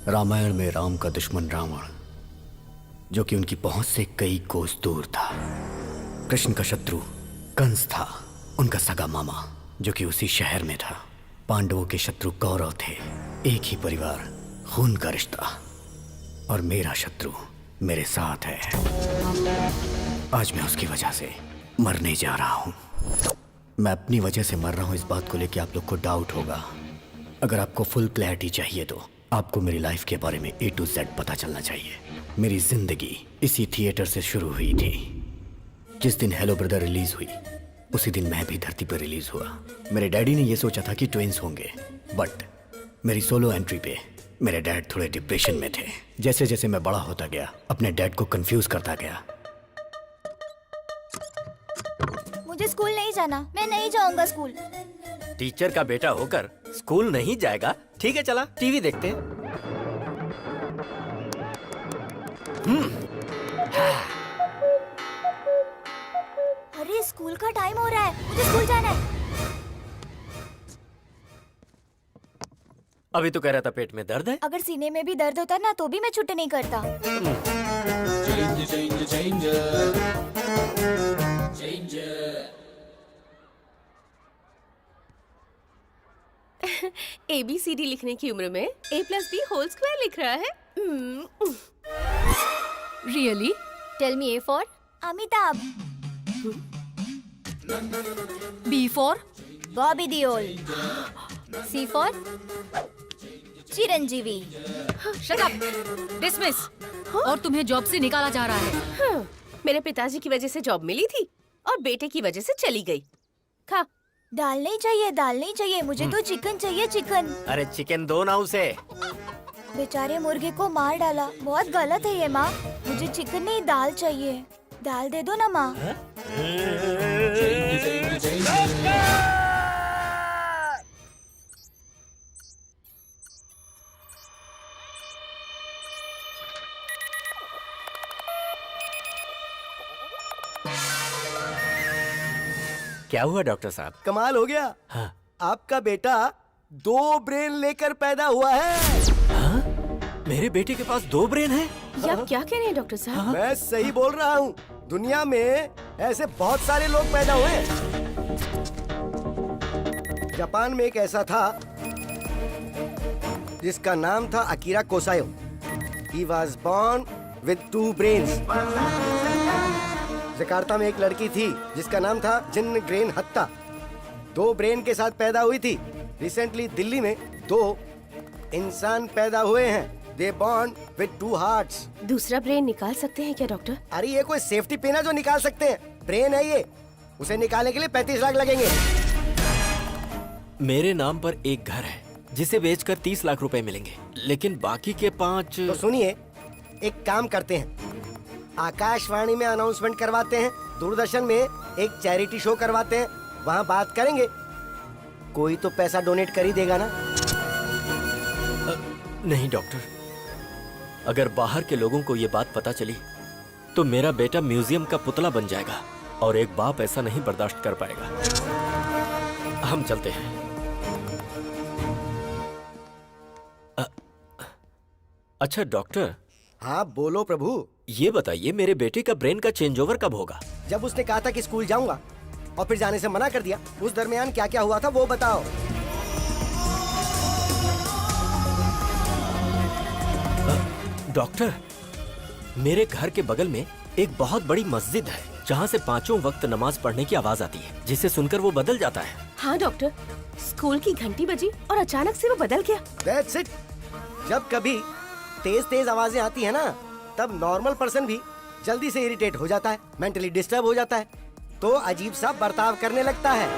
रामायण में राम का दुश्मन रावण, जो कि उनकी पहुंच से कई कोस दूर था। कृष्ण का शत्रु कंस था, उनका सगा मामा, जो कि उसी शहर में था। पांडवों के शत्रु कौरव थे, एक ही परिवार, खून का रिश्ता। और मेरा शत्रु मेरे साथ है। आज मैं उसकी वजह से मरने जा रहा हूं। मैं अपनी वजह से मर रहा हूं, इस बात को लेकर आप लोग को डाउट होगा। अगर आपको फुल क्लैरिटी चाहिए तो आपको मेरी लाइफ के बारे में A to Z पता चलना चाहिए। मेरी जिंदगी इसी थिएटर से शुरू हुई थी। जिस दिन हेलो ब्रदर रिलीज हुई, उसी दिन मैं भी धरती पर रिलीज हुआ। मेरे डैडी ने यह सोचा था कि ट्विंस होंगे, बट मेरी सोलो एंट्री पे मेरे डैड थोड़े डिप्रेशन में थे। जैसे जैसे मैं बड़ा होता गया, अपने डैड को कंफ्यूज करता गया। मुझे स्कूल नहीं जाना, मैं नहीं जाऊंगा स्कूल। टीचर का बेटा होकर स्कूल नहीं जाएगा? ठीक है, चला टीवी देखते हैं। अरे स्कूल का टाइम हो रहा है, मुझे स्कूल जाना है। अभी तो कह रहा था पेट में दर्द है। अगर सीने में भी दर्द होता ना तो भी मैं छुट्टी नहीं करता। ABCD लिखने की उम्र में A+B² लिख रहा है। Really? Tell me A for Amitabh, B for Bobby Deol, C for Chiranjeevi. Shut up, dismiss. और तुम्हें जॉब से निकाला जा रहा है। मेरे पिताजी की वजह से जॉब मिली थी और बेटे की वजह से चली गई। खा। दाल नहीं चाहिए, दाल नहीं चाहिए, मुझे तो चिकन चाहिए, चिकन। अरे चिकन दो ना उसे। बेचारे मुर्गे को मार डाला, बहुत गलत है ये माँ। मुझे चिकन नहीं, दाल चाहिए। दाल दे दो ना माँ। क्या हुआ डॉक्टर साहब? कमाल हो गया। हाँ। आपका बेटा 2 ब्रेन लेकर पैदा हुआ है। हाँ? मेरे बेटे के पास 2 ब्रेन हैं? ये आप क्या कह रहे हैं डॉक्टर साहब? मैं सही बोल रहा हूँ। दुनिया में ऐसे बहुत सारे लोग पैदा हुए हैं। जापान में एक ऐसा था जिसका नाम था Akira Kosayo. He was born with 2 brains. Jakarta में एक लड़की थी जिसका नाम था जिन ग्रेन हत्ता, 2 ब्रेन के साथ पैदा हुई थी। रिसेंटली दिल्ली में 2 इंसान पैदा हुए हैं। दे बॉर्न विद 2 हार्ट्स। दूसरा ब्रेन निकाल सकते हैं क्या डॉक्टर? अरे ये कोई सेफ्टी पिन है जो निकाल सकते हैं? ब्रेन है ये, उसे निकालने के लिए 35 लाख लगेंगे। मेरे नाम पर एक घर है जिसे बेचकर 30 लाख रुपए मिलेंगे, लेकिन बाकी के 5। तो सुनिए, एक काम करते हैं, आकाशवाणी में अनाउंसमेंट करवाते हैं, दूरदर्शन में एक चैरिटी शो करवाते हैं, वहाँ बात करेंगे। कोई तो पैसा डोनेट कर ही देगा ना। नहीं डॉक्टर, अगर बाहर के लोगों को ये बात पता चली तो मेरा बेटा म्यूजियम का पुतला बन जाएगा और एक बाप ऐसा नहीं बर्दाश्त कर पाएगा। हम चलते हैं। अच्छा डॉक्टर। हाँ बोलो प्रभु। ये बताइए, मेरे बेटे का ब्रेन का चेंज ओवर कब होगा? जब उसने कहा था कि स्कूल जाऊंगा और फिर जाने से मना कर दिया, उस दरमियान क्या क्या हुआ था वो बताओ। डॉक्टर, मेरे घर के बगल में एक बहुत बड़ी मस्जिद है जहाँ से 5 वक्त नमाज पढ़ने की आवाज आती है, जिसे सुनकर वो बदल जाता है। हाँ डॉक्टर, स्कूल की घंटी बजी और अचानक से वो बदल गया। That's it। जब कभी तेज तेज आवाजें आती है ना, तब नॉर्मल पर्सन भी जल्दी से इरिटेट हो जाता है, मेंटली डिस्टर्ब हो जाता है, तो अजीब सा बर्ताव करने लगता है।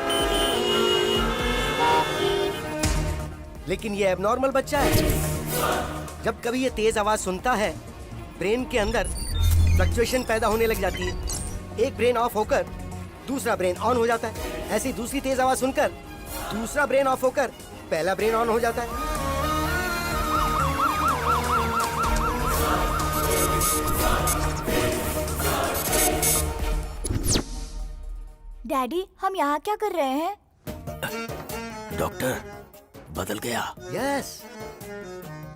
लेकिन ये एबनॉर्मल बच्चा है। जब कभी ये तेज आवाज सुनता है, ब्रेन के अंदर फ्लक्चुएशन पैदा होने लग जाती है। एक ब्रेन ऑफ होकर दूसरा ब्रेन ऑन हो जाता है। ऐसी दूसरी तेज आवाज सुनकर दूसरा ब्रेन ऑफ होकर पहला ब्रेन ऑन हो जाता है। डैडी, हम यहाँ क्या कर रहे हैं? डॉक्टर, बदल गया। यस,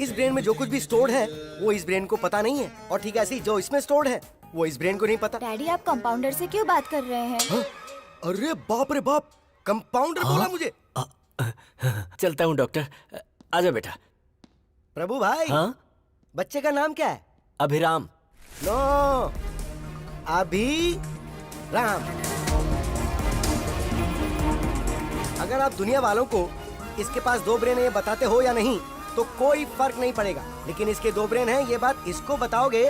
इस ब्रेन में जो कुछ भी स्टोर्ड है वो इस ब्रेन को पता नहीं है, और ठीक ऐसे ही जो इसमें स्टोर्ड है वो इस ब्रेन को नहीं पता। डैडी आप कंपाउंडर से क्यों बात कर रहे हैं? हाँ? अरे बाप रे बाप, कंपाउंडर बोला मुझे। चलता हूँ डॉक्टर। आजा बेटा। प्रभु भाई, हाँ? बच्चे का नाम क्या है? अभिराम। नो, अभी राम। अगर आप दुनिया वालों को इसके पास 2 ब्रेन है ये बताते हो या नहीं तो कोई फर्क नहीं पड़ेगा, लेकिन इसके 2 ब्रेन हैं ये बात इसको बताओगे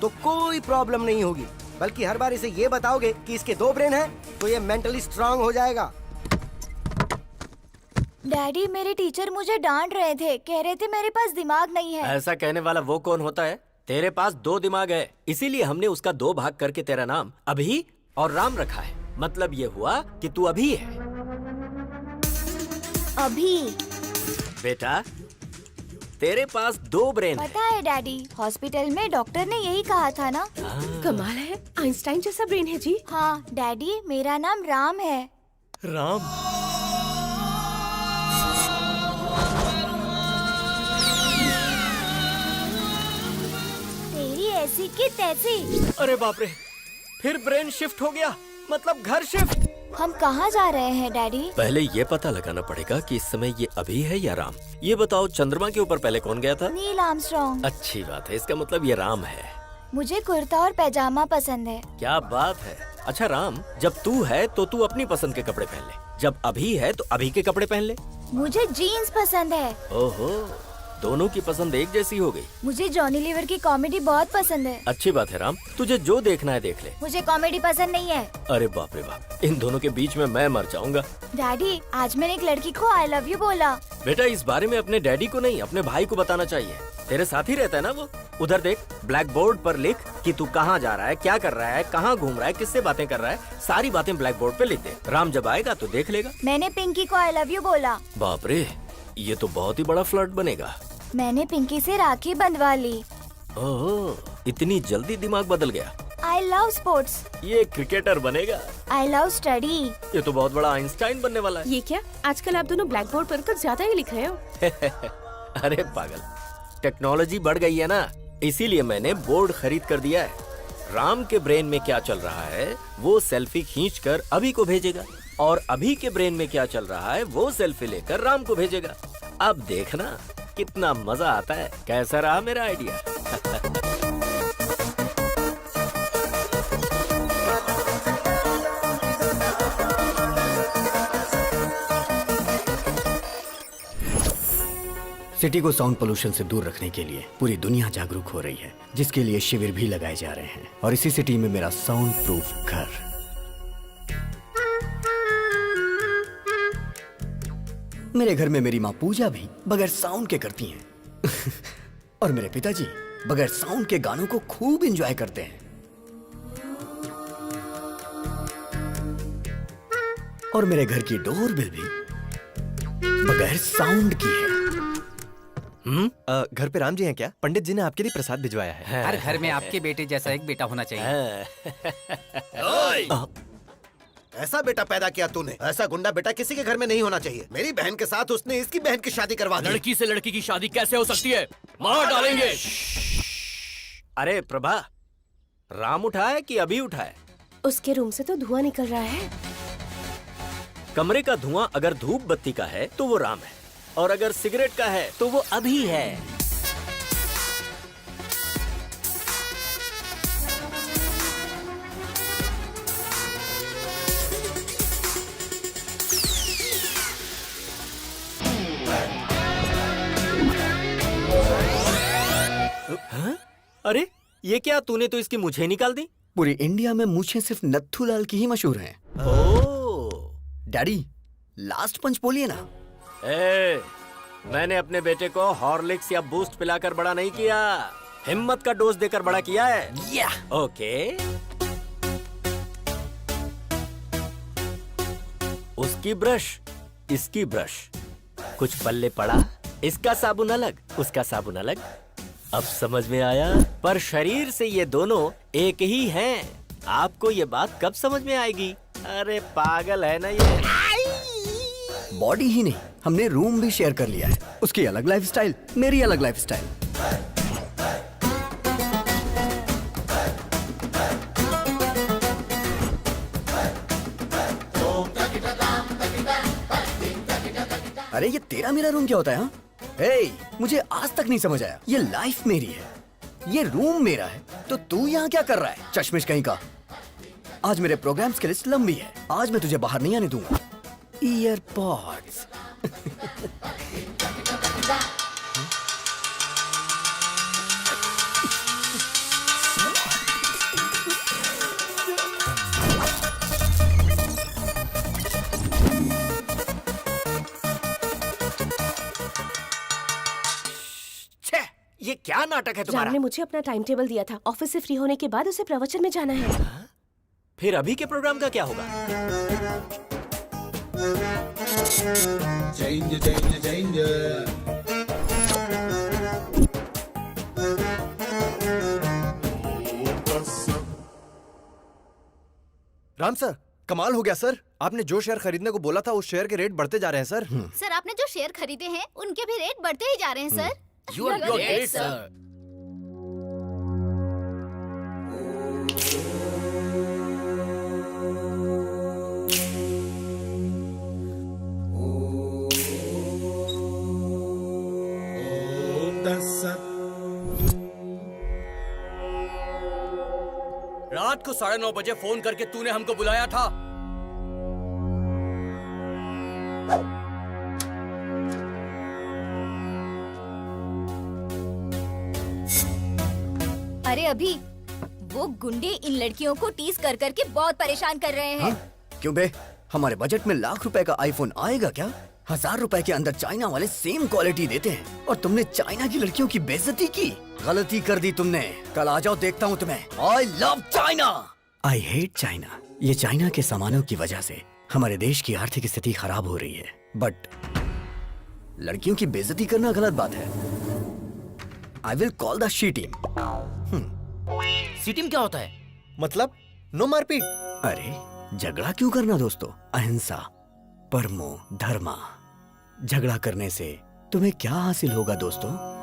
तो कोई प्रॉब्लम नहीं होगी, बल्कि हर बार इसे ये बताओगे कि इसके 2 ब्रेन हैं तो ये मेंटली स्ट्रांग हो जाएगा। डैडी मेरे टीचर मुझे डांट रहे थे, कह रहे थे मेरे पास दिमाग नहीं है। ऐसा कहने वाला वो कौन होता है? तेरे पास 2 दिमाग है, इसीलिए हमने उसका 2 भाग करके तेरा नाम अभी और राम रखा है। मतलब ये हुआ कि तू अभी है। अभी? बेटा तेरे पास 2 ब्रेन है। पता है डैडी, हॉस्पिटल में डॉक्टर ने यही कहा था ना। कमाल है, आइंस्टाइन जैसा ब्रेन है जी। हाँ डैडी, मेरा नाम राम है। राम? तेरी ऐसी की तैसी। अरे बाप रे, फिर ब्रेन शिफ्ट हो गया, मतलब घर शिफ्ट। हम कहाँ जा रहे हैं डैडी? पहले ये पता लगाना पड़ेगा कि इस समय ये अभी है या राम। ये बताओ, चंद्रमा के ऊपर पहले कौन गया था? Neil Armstrong. अच्छी बात है, इसका मतलब ये राम है। मुझे कुर्ता और पैजामा पसंद है। क्या बात है। अच्छा राम, जब तू है तो तू अपनी पसंद के कपड़े पहन ले, जब अभी है तो अभी के कपड़े पहन ले। मुझे जीन्स पसंद है। ओहो, दोनों की पसंद एक जैसी हो गई। मुझे जॉनी लीवर की कॉमेडी बहुत पसंद है। अच्छी बात है राम, तुझे जो देखना है देख ले। मुझे कॉमेडी पसंद नहीं है। अरे बाप रे बाप, इन दोनों के बीच में मैं मर जाऊंगा। डैडी आज मैंने एक लड़की को आई लव यू बोला। बेटा इस बारे में अपने डैडी को नहीं, अपने भाई को बताना चाहिए। तेरे साथ ही रहता है ना वो। उधर देख, ब्लैक बोर्ड पर लिख कि तू कहाँ जा रहा है, क्या कर रहा है, कहाँ घूम रहा है, किससे बातें कर रहा है, सारी बातें ब्लैक बोर्ड पे लिख दे। राम जब आएगा तो देख लेगा। मैंने पिंकी को आई लव यू बोला। बाप रे, ये तो बहुत ही बड़ा फ्लर्ट बनेगा। मैंने पिंकी से राखी बंधवा ली। ओह, इतनी जल्दी दिमाग बदल गया। I love sports. ये क्रिकेटर बनेगा। I love study. ये तो बहुत बड़ा आइंस्टाइन बनने वाला है। ये क्या, आजकल आप दोनों ब्लैक बोर्ड पर कुछ ज्यादा ही लिख रहे हो। अरे पागल, टेक्नोलॉजी बढ़ गई है ना, इसीलिए मैंने बोर्ड खरीद कर दिया है। राम के ब्रेन में क्या चल रहा है वो सेल्फी खींचकर अभी को भेजेगा, और अभी के ब्रेन में क्या चल रहा है वो सेल्फी लेकर राम को भेजेगा। अब देखना कितना मजा आता है। कैसा रहा मेरा आइडिया? सिटी को साउंड पोल्यूशन से दूर रखने के लिए पूरी दुनिया जागरूक हो रही है, जिसके लिए शिविर भी लगाए जा रहे हैं। और इसी सिटी में मेरा साउंड प्रूफ घर। मेरे घर में मेरी माँ पूजा भी बगैर साउंड के करती हैं। और मेरे पिताजी बगैर साउंड के गानों को खूब एंजॉय करते हैं। और मेरे घर की डोरबेल भी बगैर साउंड की है। घर पे राम जी हैं क्या? पंडित जी ने आपके लिए प्रसाद भिजवाया है। हर घर में आपके बेटे जैसा एक बेटा होना चाहिए। ऐसा बेटा पैदा किया तूने, ऐसा गुंडा बेटा किसी के घर में नहीं होना चाहिए। मेरी बहन के साथ उसने इसकी बहन की शादी करवा दी। लड़की से लड़की की शादी कैसे हो सकती है? मार डालेंगे। अरे प्रभा, राम उठा है कि अभी उठा है? उसके रूम से तो धुआं निकल रहा है। कमरे का धुआं अगर धूप बत्ती का है तो वो राम है, और अगर सिगरेट का है तो वो अभी है। हाँ? अरे ये क्या, तूने तो इसकी मूछें निकाल दी। पूरी इंडिया में मूछें सिर्फ नत्थूलाल की ही मशहूर हैं। ओह, डैडी लास्ट पंच बोलिए ना। मैंने अपने बेटे को हॉर्लिक्स या बूस्ट पिलाकर बड़ा नहीं किया, हिम्मत का डोज देकर बड़ा किया है। या ओके, उसकी ब्रश, इसकी ब्रश, कुछ पल्ले पड़ा, इसका साबुन अलग, उसका साबुन अलग। अब समझ में आया, पर शरीर से ये दोनों एक ही हैं। आपको ये बात कब समझ में आएगी? अरे पागल है ना ये। बॉडी ही नहीं, हमने रूम भी शेयर कर लिया है। उसकी अलग लाइफस्टाइल, मेरी अलग लाइफस्टाइल। अरे ये तेरा मेरा रूम क्या होता है? हाँ, हे, मुझे आज तक नहीं समझ आया। ये लाइफ मेरी है, ये रूम मेरा है, तो तू यहाँ क्या कर रहा है? चश्मिश कहीं का। आज मेरे प्रोग्राम्स की लिस्ट लंबी है, आज मैं तुझे बाहर नहीं आने दूंगा। ईयरपॉड्स। ये क्या नाटक है राम तुम्हारा? ने मुझे अपना टाइम टेबल दिया था। ऑफिस से फ्री होने के बाद उसे प्रवचन में जाना है। फिर अभी के प्रोग्राम का क्या होगा? राम सर, कमाल हो गया सर। आपने जो शेयर खरीदने को बोला था उस शेयर के रेट बढ़ते जा रहे हैं सर। सर आपने जो शेयर खरीदे हैं उनके भी रेट बढ़ते ही जा रहे हैं sir. You are great, sir. रात को 9:30 बजे फोन करके तूने हमको बुलाया था। अरे अभी वो गुंडे इन लड़कियों को टीज कर करके बहुत परेशान कर रहे हैं। हाँ? क्यों बे? हमारे बजट में लाख रुपए का आईफोन आएगा क्या? 1000 रुपए के अंदर चाइना वाले सेम क्वालिटी देते हैं और तुमने चाइना की लड़कियों की बेइज्जती की। गलती कर दी तुमने। कल आ जाओ, देखता हूँ तुम्हें। I love China. I hate China. ये चाइना के सामानों की वजह से हमारे देश की आर्थिक स्थिति खराब हो रही है, बट लड़कियों की बेइज्जती करना गलत बात है। I will call the she team. C team क्या होता है? मतलब नो मारपीट। अरे झगड़ा क्यों करना दोस्तों? अहिंसा, परमो धर्मा। झगड़ा करने से तुम्हें क्या हासिल होगा दोस्तों?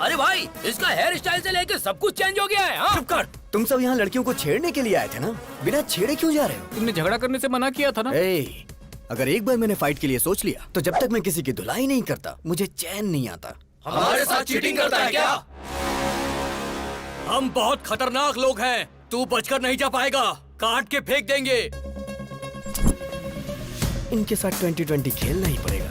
अरे भाई, इसका हेयर स्टाइल से लेकर सब कुछ चेंज हो गया है। हाँ? चुप कर। तुम सब यहाँ लड़कियों को छेड़ने के लिए आए थे ना? बिना छेड़े क्यों जा रहे हो? तुमने झगड़ा करने से मना किया था ना। ए, अगर एक बार मैंने फाइट के लिए सोच लिया तो जब तक मैं किसी की धुलाई नहीं करता मुझे चैन नहीं आता। हमारे साथ चीटिंग करता है क्या? हम बहुत खतरनाक लोग हैं, तू बचकर नहीं जा पाएगा। काट के फेंक देंगे। इनके साथ 2020 खेलना ही पड़ेगा।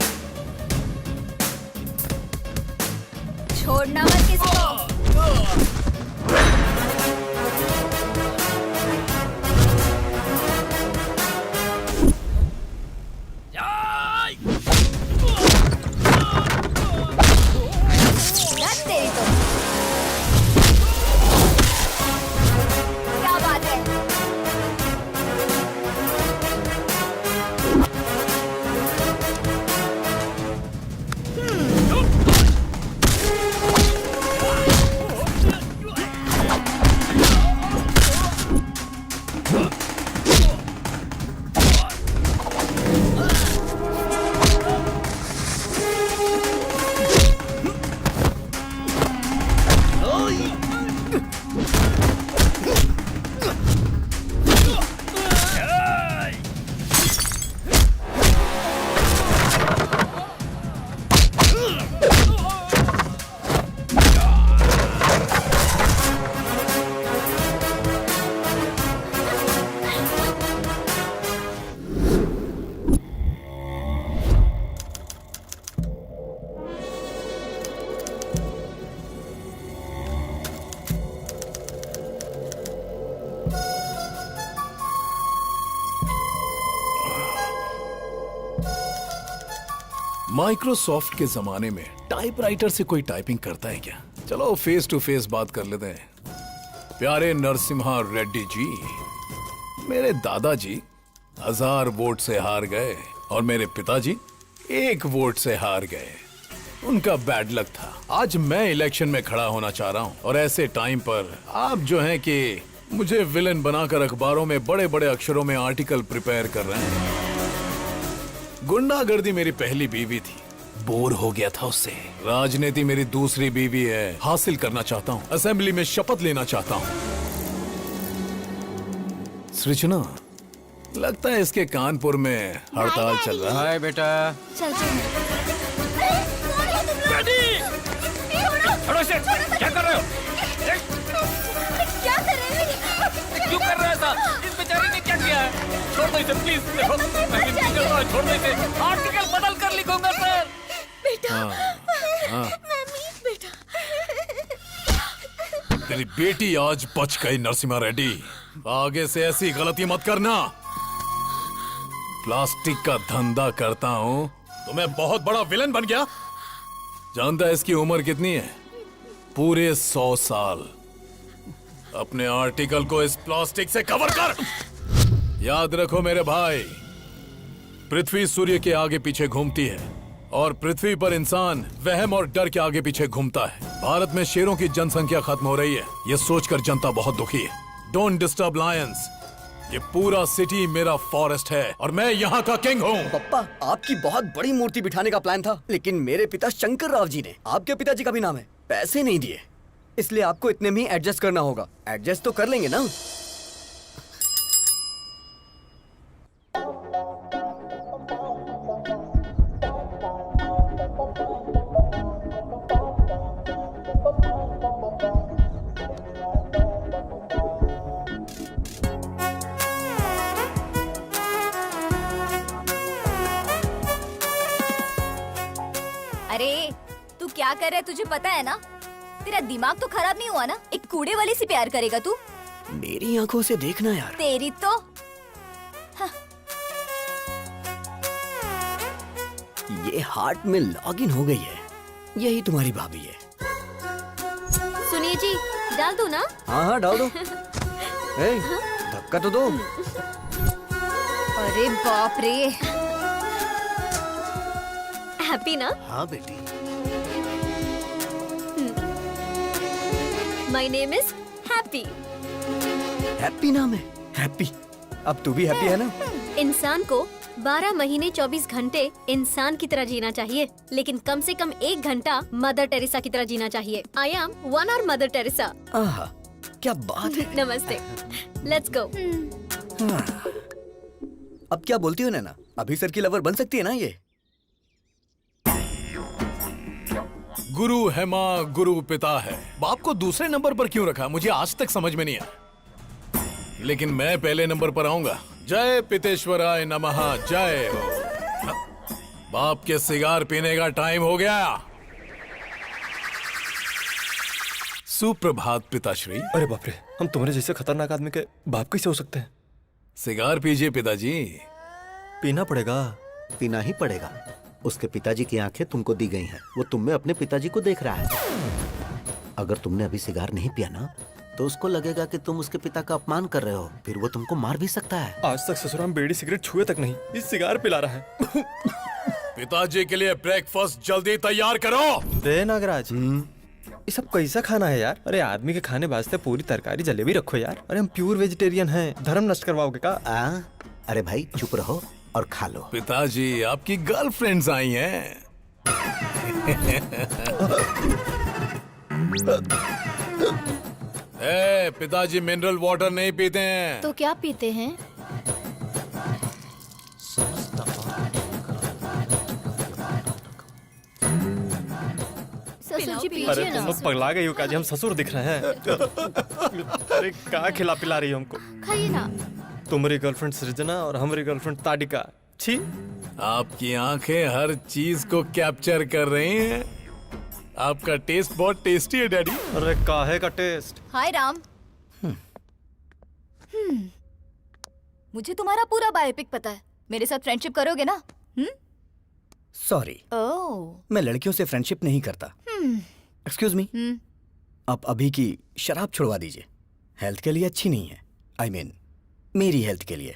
छोड़ना मत किसी को। रख तेरी तो। क्या बात है? माइक्रोसॉफ्ट के जमाने में टाइपराइटर से कोई टाइपिंग करता है क्या? चलो फेस टू फेस बात कर लेते हैं। प्यारे नरसिम्हा रेड्डी जी, मेरे दादाजी 1000 वोट से हार गए और मेरे पिताजी 1 वोट से हार गए। उनका बैड लक था। आज मैं इलेक्शन में खड़ा होना चाह रहा हूं और ऐसे टाइम पर आप जो हैं कि मुझे विलन बनाकर अखबारों में बड़े बड़े अक्षरों में आर्टिकल प्रिपेयर कर रहे हैं। गुंडागर्दी मेरी पहली बीवी थी, बोर हो गया था उससे। राजनीति मेरी दूसरी बीवी है, हासिल करना चाहता हूँ। असेंबली में शपथ लेना चाहता हूँ। सृजना, लगता है इसके कानपुर में हड़ताल चल रहा है। हाय बेटा। चल चल। छोड़ो इसे, क्या कर रहे हो? क्या कर रहे हो? क्यों कर रहे हो ऐसा? इस बेचारे ने क्या किया है? छोड़ दो इसे प्लीज। देखो, मैं विनती कर रहा हूं, छोड़ दो इसे। आर्टिकल बदल कर लिखूंगा सर। बेटा, हाँ। मम्मी, बेटा। तेरी बेटी आज बच गई नरसिम्हा रेड्डी। आगे से ऐसी गलती मत करना। प्लास्टिक का धंधा करता हूँ तो मैं बहुत बड़ा विलन बन गया। जानता है इसकी उम्र कितनी है? पूरे 100 साल। अपने आर्टिकल को इस प्लास्टिक से कवर कर। याद रखो मेरे भाई, पृथ्वी सूर्य के आगे पीछे घूमती है और पृथ्वी पर इंसान वहम और डर के आगे पीछे घूमता है। भारत में शेरों की जनसंख्या खत्म हो रही है, ये सोचकर जनता बहुत दुखी है। Don't disturb Lions. ये पूरा सिटी मेरा फॉरेस्ट है और मैं यहाँ का किंग हूँ। पप्पा, आपकी बहुत बड़ी मूर्ति बिठाने का प्लान था, लेकिन मेरे पिता शंकर राव जी ने, आपके पिताजी का भी नाम है, पैसे नहीं दिए। इसलिए आपको इतने में ही एडजस्ट करना होगा। एडजस्ट तो कर लेंगे ना? अरे तू क्या कर रहा है, तुझे पता है ना? तेरा दिमाग तो खराब नहीं हुआ ना? एक कूड़े वाले से प्यार करेगा तू? मेरी आंखों से देखना यार। तेरी तो ये हार्ट में लॉग इन हो गई है। यही तुम्हारी भाभी है। सुनिए जी, डाल दो ना? हाँ हाँ डाल दो। ए, धक्का तो दो। अरे बाप रे। हैप्पी ना? हाँ बेटी। My name is happy. Happy नाम है? हैप्पी। अब तू भी हैप्पी है ना? इंसान को 12 महीने 24 घंटे इंसान की तरह जीना चाहिए, लेकिन कम से कम 1 घंटा मदर टेरेसा की तरह जीना चाहिए। I am 1 hour mother Teresa. आहा, क्या बात है। नमस्ते। Let's go. अब क्या बोलती हो नैना? अभी सर की लवर बन सकती है ना ये? गुरु है माँ, गुरु पिता है। बाप को दूसरे नंबर पर क्यों रखा, मुझे आज तक समझ में नहीं आया। लेकिन मैं पहले नंबर पर आऊंगा। जय पितेश्वराय नमः, जय हो। बाप के सिगार पीने का टाइम हो गया। सुप्रभात पिताश्री। अरे बाप रे, हम तुम्हारे जैसे खतरनाक आदमी के बाप कैसे हो सकते हैं? सिगार पीजिए पिताजी। पीना पड़ेगा। पीना ही पड़ेगा। उसके पिताजी की आंखें तुमको दी गई हैं। वो तुम में अपने पिताजी को देख रहा है। अगर तुमने अभी सिगार नहीं पिया ना, तो उसको लगेगा कि तुम उसके पिता का अपमान कर रहे हो। फिर वो तुमको मार भी सकता है। आज तक ससुराल में बीड़ी सिगरेट छुए तक नहीं, इस सिगार पिला रहा है। पिताजी के लिए ब्रेकफास्ट जल्दी तैयार करो। दे नागराज, ये सब कैसा खाना है यार? अरे आदमी के खाने वास्ते पूरी तरकारी जलेबी रखो यार। अरे हम प्योर वेजिटेरियन हैं, धर्म नष्ट करवाओगे का? अरे भाई चुप रहो और खा लो। पिताजी, आपकी गर्लफ्रेंड्स आई हैं। पिताजी मिनरल वाटर नहीं पीते हैं। तो क्या पीते हैं? ससुर जी अरे पीजिए तुम ना। लोग पगला गई हो का जी? हम ससुर दिख रहे हैं? अरे क्या खिला पिला रही हो हमको? खाइए ना। तुम्हारी गर्लफ्रेंड सृजना और हमारी गर्लफ्रेंड ताडिका। छी। आपकी आंखें हर चीज को कैप्चर कर रही हैं। आपका टेस्ट बहुत टेस्टी है डैडी। अरे काहे का टेस्ट? हाय राम। मुझे तुम्हारा पूरा बायोपिक पता है। मेरे साथ फ्रेंडशिप करोगे ना? सॉरी, ओह मैं लड़कियों से फ्रेंडशिप नहीं करता। एक्सक्यूज मी, आप अभी की शराब छुड़वा दीजिए, हेल्थ के लिए अच्छी नहीं है। आई मीन मेरी हेल्थ के लिए।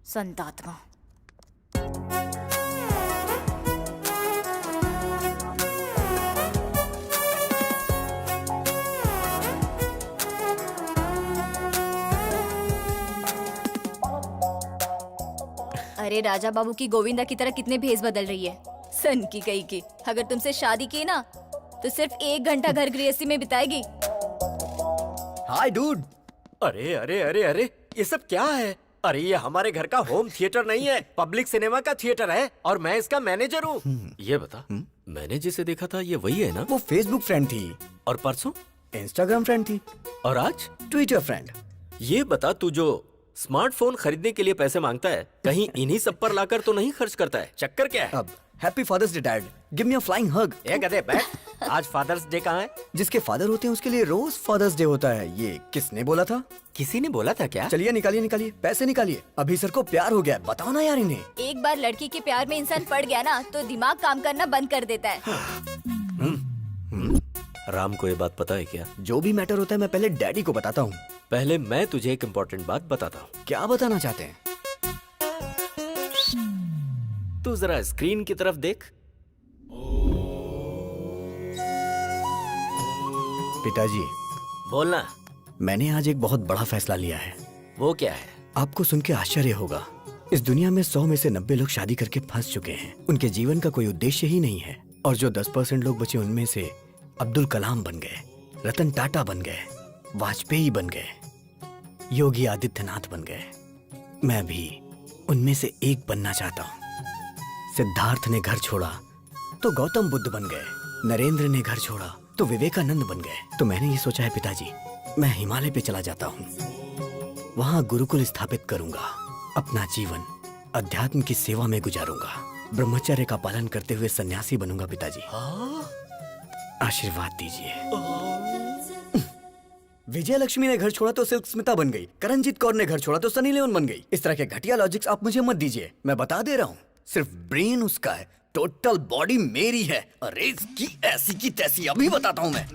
संतात्मा। अरे राजा बाबू की गोविंदा की तरह कितने भेस बदल रही है, सन की कही की। अगर तुमसे शादी की ना तो सिर्फ 1 घंटा घर गृहस्थी में बिताएगी। हाय डूड। अरे अरे अरे अरे, ये सब क्या है? अरे ये हमारे घर का होम थिएटर नहीं है, पब्लिक सिनेमा का थिएटर है और मैं इसका मैनेजर हूँ। ये बता, मैंने जिसे देखा था ये वही है ना? वो फेसबुक फ्रेंड थी, और परसों इंस्टाग्राम फ्रेंड थी, और आज ट्विटर फ्रेंड। ये बता, तू जो स्मार्टफोन खरीदने के लिए पैसे मांगता है, कहीं इन्हीं सब पर लाकर तो नहीं खर्च करता है? चक्कर क्या है? अब happy father's day dad, give me a flying hug. ए गधे बैठ, आज फादर्स डे कहाँ है? जिसके फादर होते हैं उसके लिए रोज फादर्स डे होता है। ये किसने बोला था? किसी ने बोला था क्या? चलिए निकालिए निकालिए, पैसे निकालिए। अभी सर को प्यार हो गया है, बताओ ना यार इन्हें। एक बार लड़की के प्यार में इंसान पड़ गया ना तो दिमाग काम करना बंद कर देता है। राम को ये बात पता है क्या? जो भी मैटर होता है मैं पहले डैडी को बताता हूँ। पहले मैं तुझे एक इम्पोर्टेंट बात बताता हूँ। क्या बताना चाहते हैं? तू जरा स्क्रीन की तरफ देख। पिताजी, बोलना। मैंने आज एक बहुत बड़ा फैसला लिया है। वो क्या है? आपको सुन के आश्चर्य होगा, इस दुनिया में 100 में से 90 लोग शादी करके फंस चुके हैं। उनके जीवन का कोई उद्देश्य ही नहीं है, और जो 10% लोग बचे उनमें से अब्दुल कलाम बन गए, रतन टाटा बन गए, वाजपेयी बन गए, योगी आदित्यनाथ बन गए। मैं भी उनमें से एक बनना चाहता हूँ। सिद्धार्थ ने घर छोड़ा तो गौतम बुद्ध बन गए, नरेंद्र ने घर छोड़ा तो विवेकानंद बन गए। तो मैंने ये सोचा है पिताजी, मैं हिमालय पे चला जाता हूँ, वहां गुरुकुल स्थापित करूंगा, अपना जीवन अध्यात्म की सेवा में गुजारूंगा, ब्रह्मचर्य का पालन करते हुए सन्यासी बनूंगा। पिताजी आशीर्वाद दीजिए। विजय लक्ष्मी ने घर छोड़ा तो सिल्क स्मिता बन गई, करणजीत कौर ने घर छोड़ा तो सनी लियोन बन गई। इस तरह के घटिया लॉजिक्स आप मुझे मत दीजिए, मैं बता दे रहा हूँ। सिर्फ ब्रेन उसका है, टोटल बॉडी मेरी है। अरे इसकी ऐसी की तैसी अभी बताता हूँ मैं।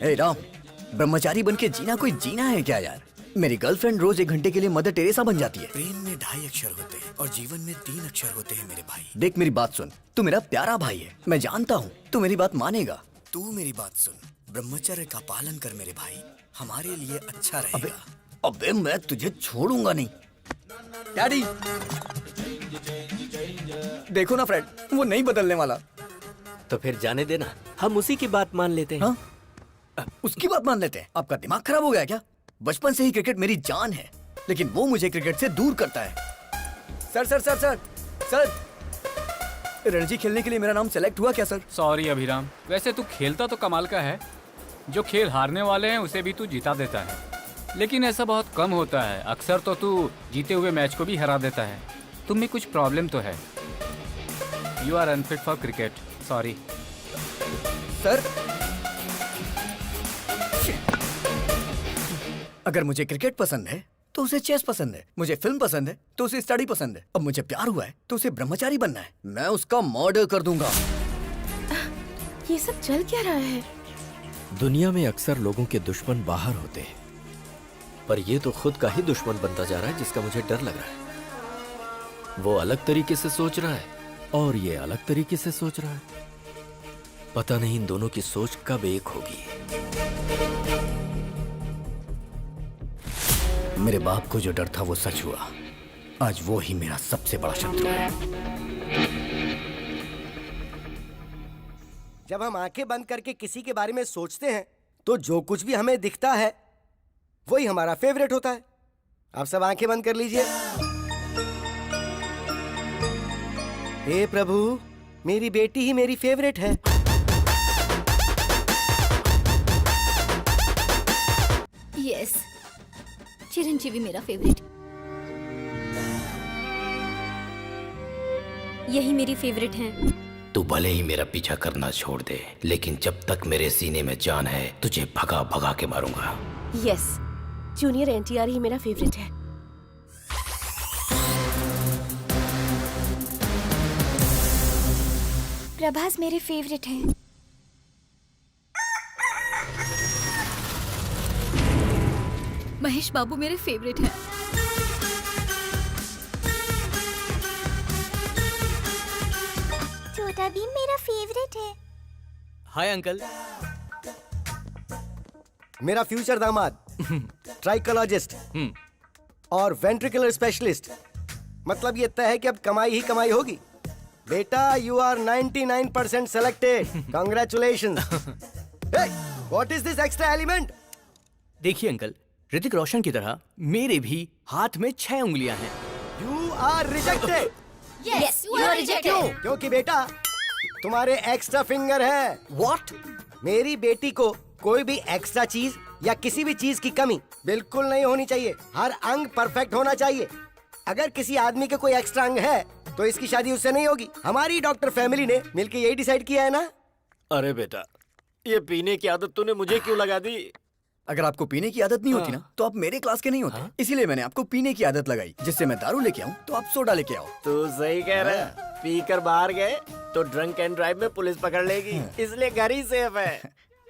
ए राम, ब्रह्मचारी बन के जीना कोई जीना है क्या यार? मेरी गर्लफ्रेंड रोज 1 घंटे के लिए मदर टेरेसा बन जाती है। प्रेम में 2.5 अक्षर होते हैं और जीवन में 3 अक्षर होते हैं मेरे भाई। देख मेरी बात सुन, तू मेरा प्यारा भाई है, मैं जानता हूँ तू मेरी बात मानेगा। तू मेरी बात सुन, ब्रह्मचर्य का पालन कर मेरे भाई, हमारे लिए अच्छा रहेगा। अबे मैं तुझे छोड़ूंगा नहीं। डैडी देखो ना फ्रेंड, वो नहीं बदलने वाला। तो फिर जाने देना, हम उसी की बात मान लेते हैं। हाँ? उसकी बात मान लेते हैं? आपका दिमाग खराब हो गया क्या? बचपन से ही क्रिकेट मेरी जान है, लेकिन वो मुझे क्रिकेट से दूर करता है। Sir sir sir sir sir, Ranji खेलने के लिए मेरा नाम सेलेक्ट हुआ क्या सर? सॉरी अभिराम, वैसे तू खेलता तो कमाल का है, जो खेल हारने वाले हैं उसे भी तू जिता देता है, लेकिन ऐसा बहुत कम होता है। अक्सर तो तू जीते हुए मैच को भी हरा देता है। तुम में कुछ प्रॉब्लम तो है। You are unfit for cricket, sorry. Sir अगर मुझे क्रिकेट पसंद है तो उसे चेस पसंद है, मुझे फिल्म पसंद है तो उसे स्टडी पसंद है, अब मुझे प्यार हुआ है तो उसे ब्रह्मचारी बनना है। मैं उसका मर्डर कर दूंगा। ये सब चल क्या रहा है? दुनिया में अक्सर लोगों के दुश्मन बाहर होते हैं, पर ये तो खुद का ही दुश्मन बनता जा रहा है, जिसका मुझे डर लग रहा है। वो अलग तरीके से सोच रहा है और ये अलग तरीके से सोच रहा है। पता नहीं इन दोनों की सोच कब एक होगी। मेरे बाप को जो डर था वो सच हुआ। आज वो ही मेरा सबसे बड़ा शत्रु है। जब हम आंखें बंद करके किसी के बारे में सोचते हैं तो जो कुछ भी हमें दिखता है वही हमारा फेवरेट होता है। आप सब आंखें बंद कर लीजिए। हे प्रभु, मेरी बेटी ही मेरी फेवरेट है। यस, चिरंजीवी मेरा फेवरेट। यही मेरी फेवरेट है। तू भले ही मेरा पीछा करना छोड़ दे, लेकिन जब तक मेरे सीने में जान है तुझे भगा भगा के मारूंगा। यस, जूनियर एनटीआर ही मेरा फेवरेट है। प्रभास मेरे फेवरेट हैं। महेश बाबू मेरे फेवरेट हैं। छोटा भीम मेरा फेवरेट है। Hi uncle. मेरा फ्यूचर दामाद ट्राइकोलॉजिस्ट और वेंट्रिकुलर स्पेशलिस्ट। मतलब ये तय है कि अब कमाई ही कमाई होगी। बेटा you are 99% selected. Congratulations. What is this extra element? देखिए अंकल, ऋतिक रोशन की तरह मेरे भी हाथ में 6 उंगलियां हैं। You are rejected. Yes, you are rejected. क्योंकि बेटा तुम्हारे एक्स्ट्रा फिंगर है। व्हाट? मेरी बेटी को कोई भी एक्स्ट्रा चीज या किसी भी चीज की कमी बिल्कुल नहीं होनी चाहिए। हर अंग परफेक्ट होना चाहिए। अगर किसी आदमी के कोई एक्स्ट्रा अंग है तो इसकी शादी उससे नहीं होगी। हमारी डॉक्टर फैमिली ने मिलकर यही डिसाइड किया है ना। अरे बेटा, ये पीने की आदत तूने मुझे क्यों लगा दी? अगर आपको पीने की आदत नहीं होती ना तो आप मेरे क्लास के नहीं होते। इसीलिए मैंने आपको पीने की आदत लगाई, जिससे मैं दारू लेके आऊं तो आप सोडा लेके आओ। तू सही कह रहा है। पी कर बाहर गए तो ड्रंक एंड ड्राइव में पुलिस पकड़ लेगी, इसलिए घर ही सेफ है।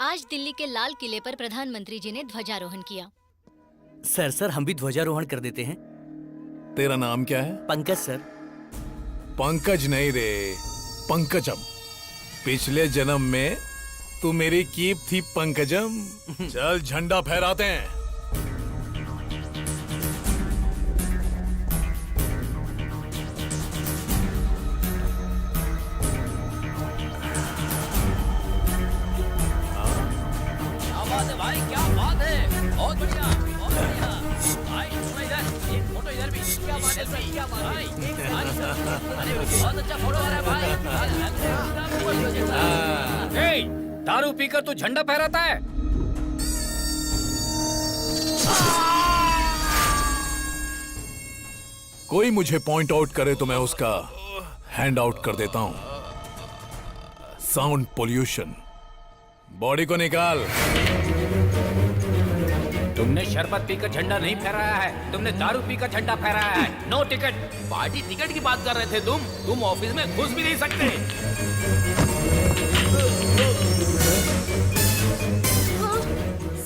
आज दिल्ली के लाल किले पर प्रधानमंत्री जी ने ध्वजारोहण किया। सर हम भी ध्वजारोहण कर देते हैं। तेरा नाम क्या है? पंकज सर। पंकज नहीं रे, पंकजम। पिछले जन्म में तू मेरी कीप थी पंकजम। चल झंडा फहराते हैं। भाई क्या बात है, बहुत बढ़िया, बहुत बढ़िया। भाई थोड़ा इधर, एक फोटो इधर भी। क्या बात है सर, क्या बात है? अरे बहुत अच्छा फोटो आ रहा है भाई। दारू पीकर तू झंडा फहराता है? कोई मुझे पॉइंट आउट करे तो मैं उसका हैंड आउट कर देता हूं। Sound pollution. बॉडी को निकाल। तुमने शरबत पीकर झंडा नहीं फहराया है, तुमने दारू पीकर झंडा फहराया है। No ticket. पार्टी टिकट की बात कर रहे थे तुम ऑफिस में घुस भी नहीं सकते।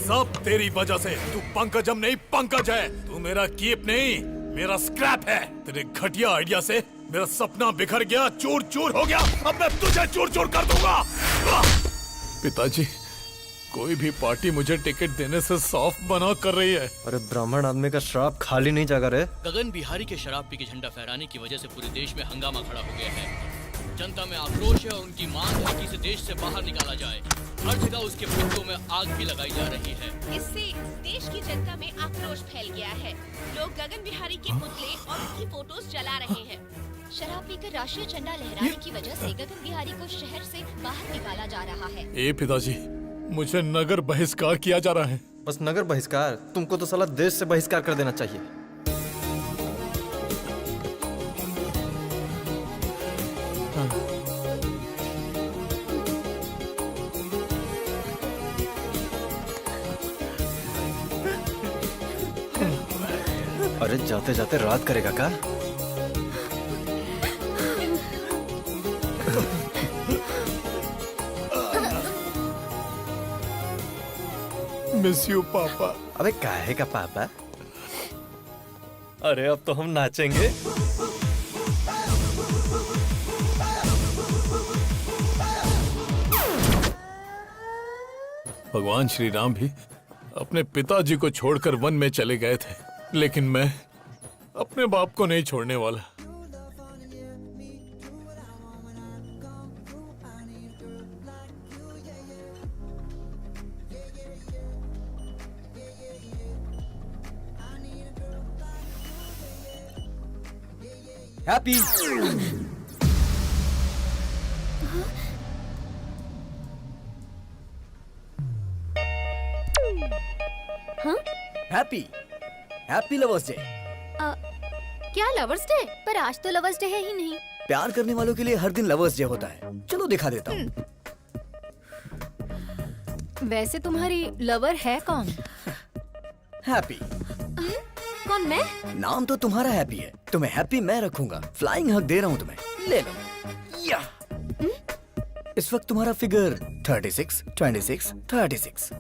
सब तेरी वजह से। तू पंकजम नहीं, पंकज है। तू मेरा कीप नहीं, मेरा स्क्रैप है। तेरे घटिया आइडिया से मेरा सपना बिखर गया, चूर चूर हो गया। अब मैं तुझे चूर चूर कर दूंगा। पिताजी, कोई भी पार्टी मुझे टिकट देने से साफ मना कर रही है। अरे ब्राह्मण आदमी का श्राप खाली नहीं जागा रे। गगन बिहारी के शराब पी के झंडा फहराने की वजह से पूरे देश में हंगामा खड़ा हो गया है। जनता में आक्रोश है और उनकी मांग है कि इसे देश से बाहर निकाला जाए। हर जगह उसके पुतलों में आग भी लगाई जा रही है। इससे देश की जनता में आक्रोश फैल गया है। लोग गगन बिहारी के पुतले और उनकी फोटोज जला रहे हैं। शराब पीकर राष्ट्रीय झंडा लहराने की वजह से गगन बिहारी को शहर से बाहर निकाला जा रहा है। ए पिताजी, मुझे नगर बहिष्कार किया जा रहा है। बस नगर बहिष्कार? तुमको तो साला देश से बहिष्कार कर देना चाहिए। अरे जाते जाते रात करेगा का? मिस यू पापा। अबे काहे का पापा? अरे अब तो हम नाचेंगे। भगवान श्री राम भी अपने पिताजी को छोड़कर वन में चले गए थे, लेकिन मैं अपने बाप को नहीं छोड़ने वाला। हैप्पी। हाँ? Happy happy lovers day. क्या लवर्स डे? पर आज तो लवर्स डे है ही नहीं। प्यार करने वालों के लिए हर दिन लवर्स डे होता है। चलो दिखा देता हूँ। वैसे तुम्हारी लवर है कौन? हैप्पी। कौन, मैं? नाम तो तुम्हारा हैप्पी है, तुम्हें हैप्पी मैं रखूंगा। फ्लाइंग हग दे रहा हूँ तुम्हें, ले लो। या इस वक्त तुम्हारा फिगर 36, 26, 36।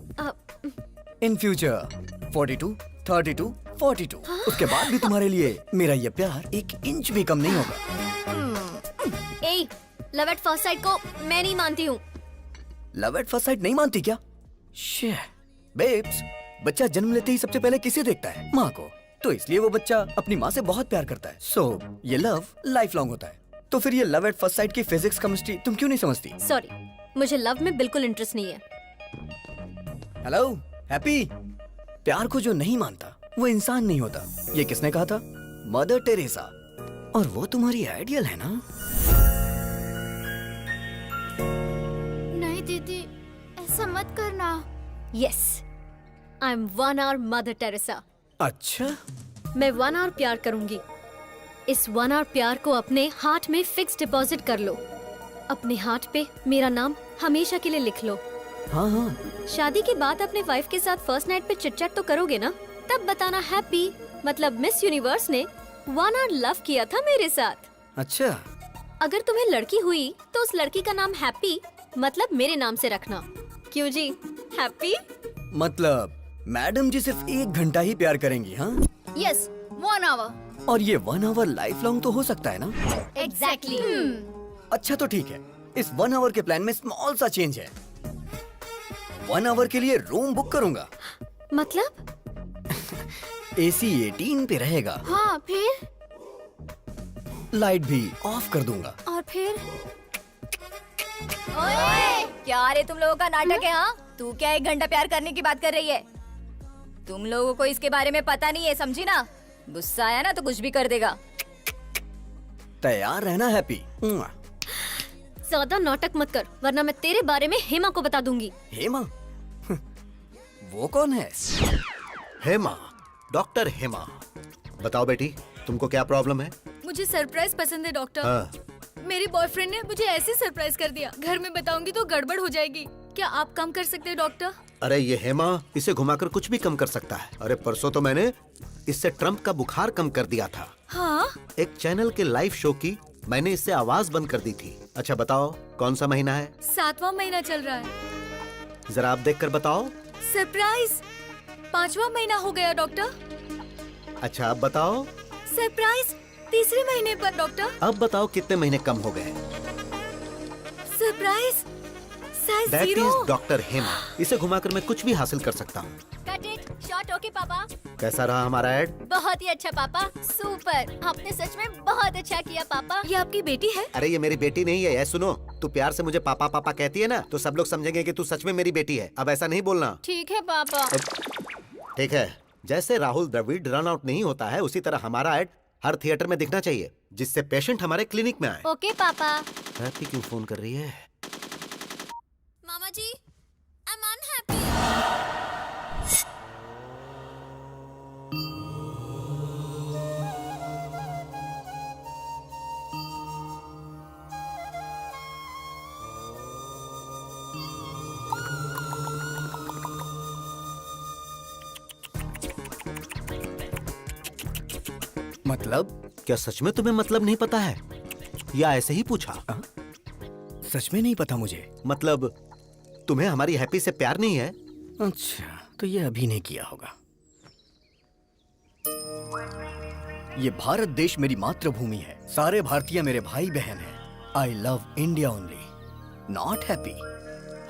In future 42, 32, 42। उसके बाद भी तुम्हारे लिए मेरा ये प्यार 1 इंच भी कम नहीं होगा। ए, लव एट फर्स्ट साइट को मैं नहीं मानती हूँ। लव एट फर्स्ट साइट नहीं मानती क्या? बेब्स, बच्चा जन्म लेते ही सबसे पहले किसे देखता है? माँ को। तो इसलिए वो बच्चा अपनी माँ से बहुत प्यार करता है। सो ये लव लाइफ लॉन्ग होता है। तो फिर ये लव एट फर्स्ट साइट की फिजिक्स केमिस्ट्री तुम क्यों नहीं समझती? सॉरी, मुझे लव में बिल्कुल इंटरेस्ट नहीं है। हेलो हैप्पी, प्यार को जो नहीं मानता वो इंसान नहीं होता। ये किसने कहा था? Mother Teresa. और वो तुम्हारी आइडियल है ना? नहीं दीदी, ऐसा मत करना। Yes, I am 1 hour mother Teresa. अच्छा, मैं 1 hour प्यार करूंगी। इस 1 hour प्यार को अपने हार्ट में फिक्स डिपॉजिट कर लो। अपने हार्ट पे मेरा नाम हमेशा के लिए लिख लो। हाँ हाँ। शादी के बाद अपने वाइफ के साथ फर्स्ट नाइट पे चिट चैट तो करोगे ना? तब बताना हैप्पी मतलब मिस यूनिवर्स ने 1 hour लव किया था मेरे साथ। अच्छा, अगर तुम्हें लड़की हुई तो उस लड़की का नाम हैप्पी मतलब मेरे नाम से रखना। क्यों जी, हैप्पी? मतलब मैडम जी सिर्फ 1 घंटा ही प्यार करेंगी? हाँ यस, 1 hour। और ये 1 hour लाइफ लॉन्ग तो हो सकता है ना? एग्जैक्टली। अच्छा तो ठीक है, इस 1 hour के प्लान में स्मॉल सा चेंज है। 1 hour के लिए रूम बुक करूंगा। मतलब? AC 18 पे रहेगा। हाँ, फिर? लाइट भी ऑफ कर दूंगा। और फिर? ओए, क्या रे तुम लोगों का नाटक है? हाँ, तू क्या 1 घंटा प्यार करने की बात कर रही है? तुम लोगों को इसके बारे में पता नहीं है, समझी ना? गुस्सा आया ना तो कुछ भी कर देगा। तैयार रहना हैप्पी। ज्यादा नाटक मत कर, वरना मैं तेरे बारे में हेमा को बता दूंगी। हेमा? वो कौन है? हेमा, डॉक्टर हेमा। बताओ बेटी, तुमको क्या प्रॉब्लम है? मुझे सरप्राइज पसंद है डॉक्टर। हाँ। मेरे बॉयफ्रेंड ने मुझे ऐसे सरप्राइज कर दिया, घर में बताऊंगी तो गड़बड़ हो जाएगी। क्या आप कम कर सकते हैं डॉक्टर? अरे ये हेमा इसे घुमाकर कुछ भी कम कर सकता है। अरे परसों तो मैंने इससे ट्रम्प का बुखार कम कर दिया था। हाँ? एक चैनल के लाइव शो की मैंने इससे आवाज बंद कर दी थी। अच्छा बताओ, कौन सा महीना है? 7वां महीना चल रहा है। जरा आप देखकर बताओ। सरप्राइज 5वां महीना हो गया डॉक्टर। अच्छा अब बताओ। सरप्राइज 3रे महीने पर डॉक्टर। अब बताओ कितने महीने कम हो गए? Surprise size that 0। Is doctor Hema. इसे घुमाकर मैं कुछ भी हासिल कर सकता हूँ। Cut it short. ओके पापा। कैसा रहा हमारा ऐड? बहुत ही अच्छा पापा, सुपर। आपने सच में बहुत अच्छा किया पापा। ये आपकी बेटी है? अरे ये मेरी बेटी नहीं है। ये सुनो, तू प्यार से मुझे पापा पापा कहती है ना, तो सब लोग समझेंगे कि तू सच में मेरी बेटी है। अब ऐसा नहीं बोलना। ठीक है पापा। ठीक है। जैसे राहुल द्रविड़ रन आउट नहीं होता है, उसी तरह हमारा ऐड हर थिएटर में दिखना चाहिए, जिससे पेशेंट हमारे क्लिनिक में आए। ओके पापा। हैप्पी क्यों फोन कर रही है? मामा जी, आई एम अनहैप्पी। मतलब? क्या सच में तुम्हें मतलब नहीं पता है, या ऐसे ही पूछा? सच में नहीं पता मुझे। मतलब तुम्हें हमारी हैप्पी से प्यार नहीं है? अच्छा, तो ये अभी नहीं किया होगा। ये भारत देश मेरी मातृभूमि है। सारे भारतीय मेरे भाई बहन हैं। I love India only, not happy.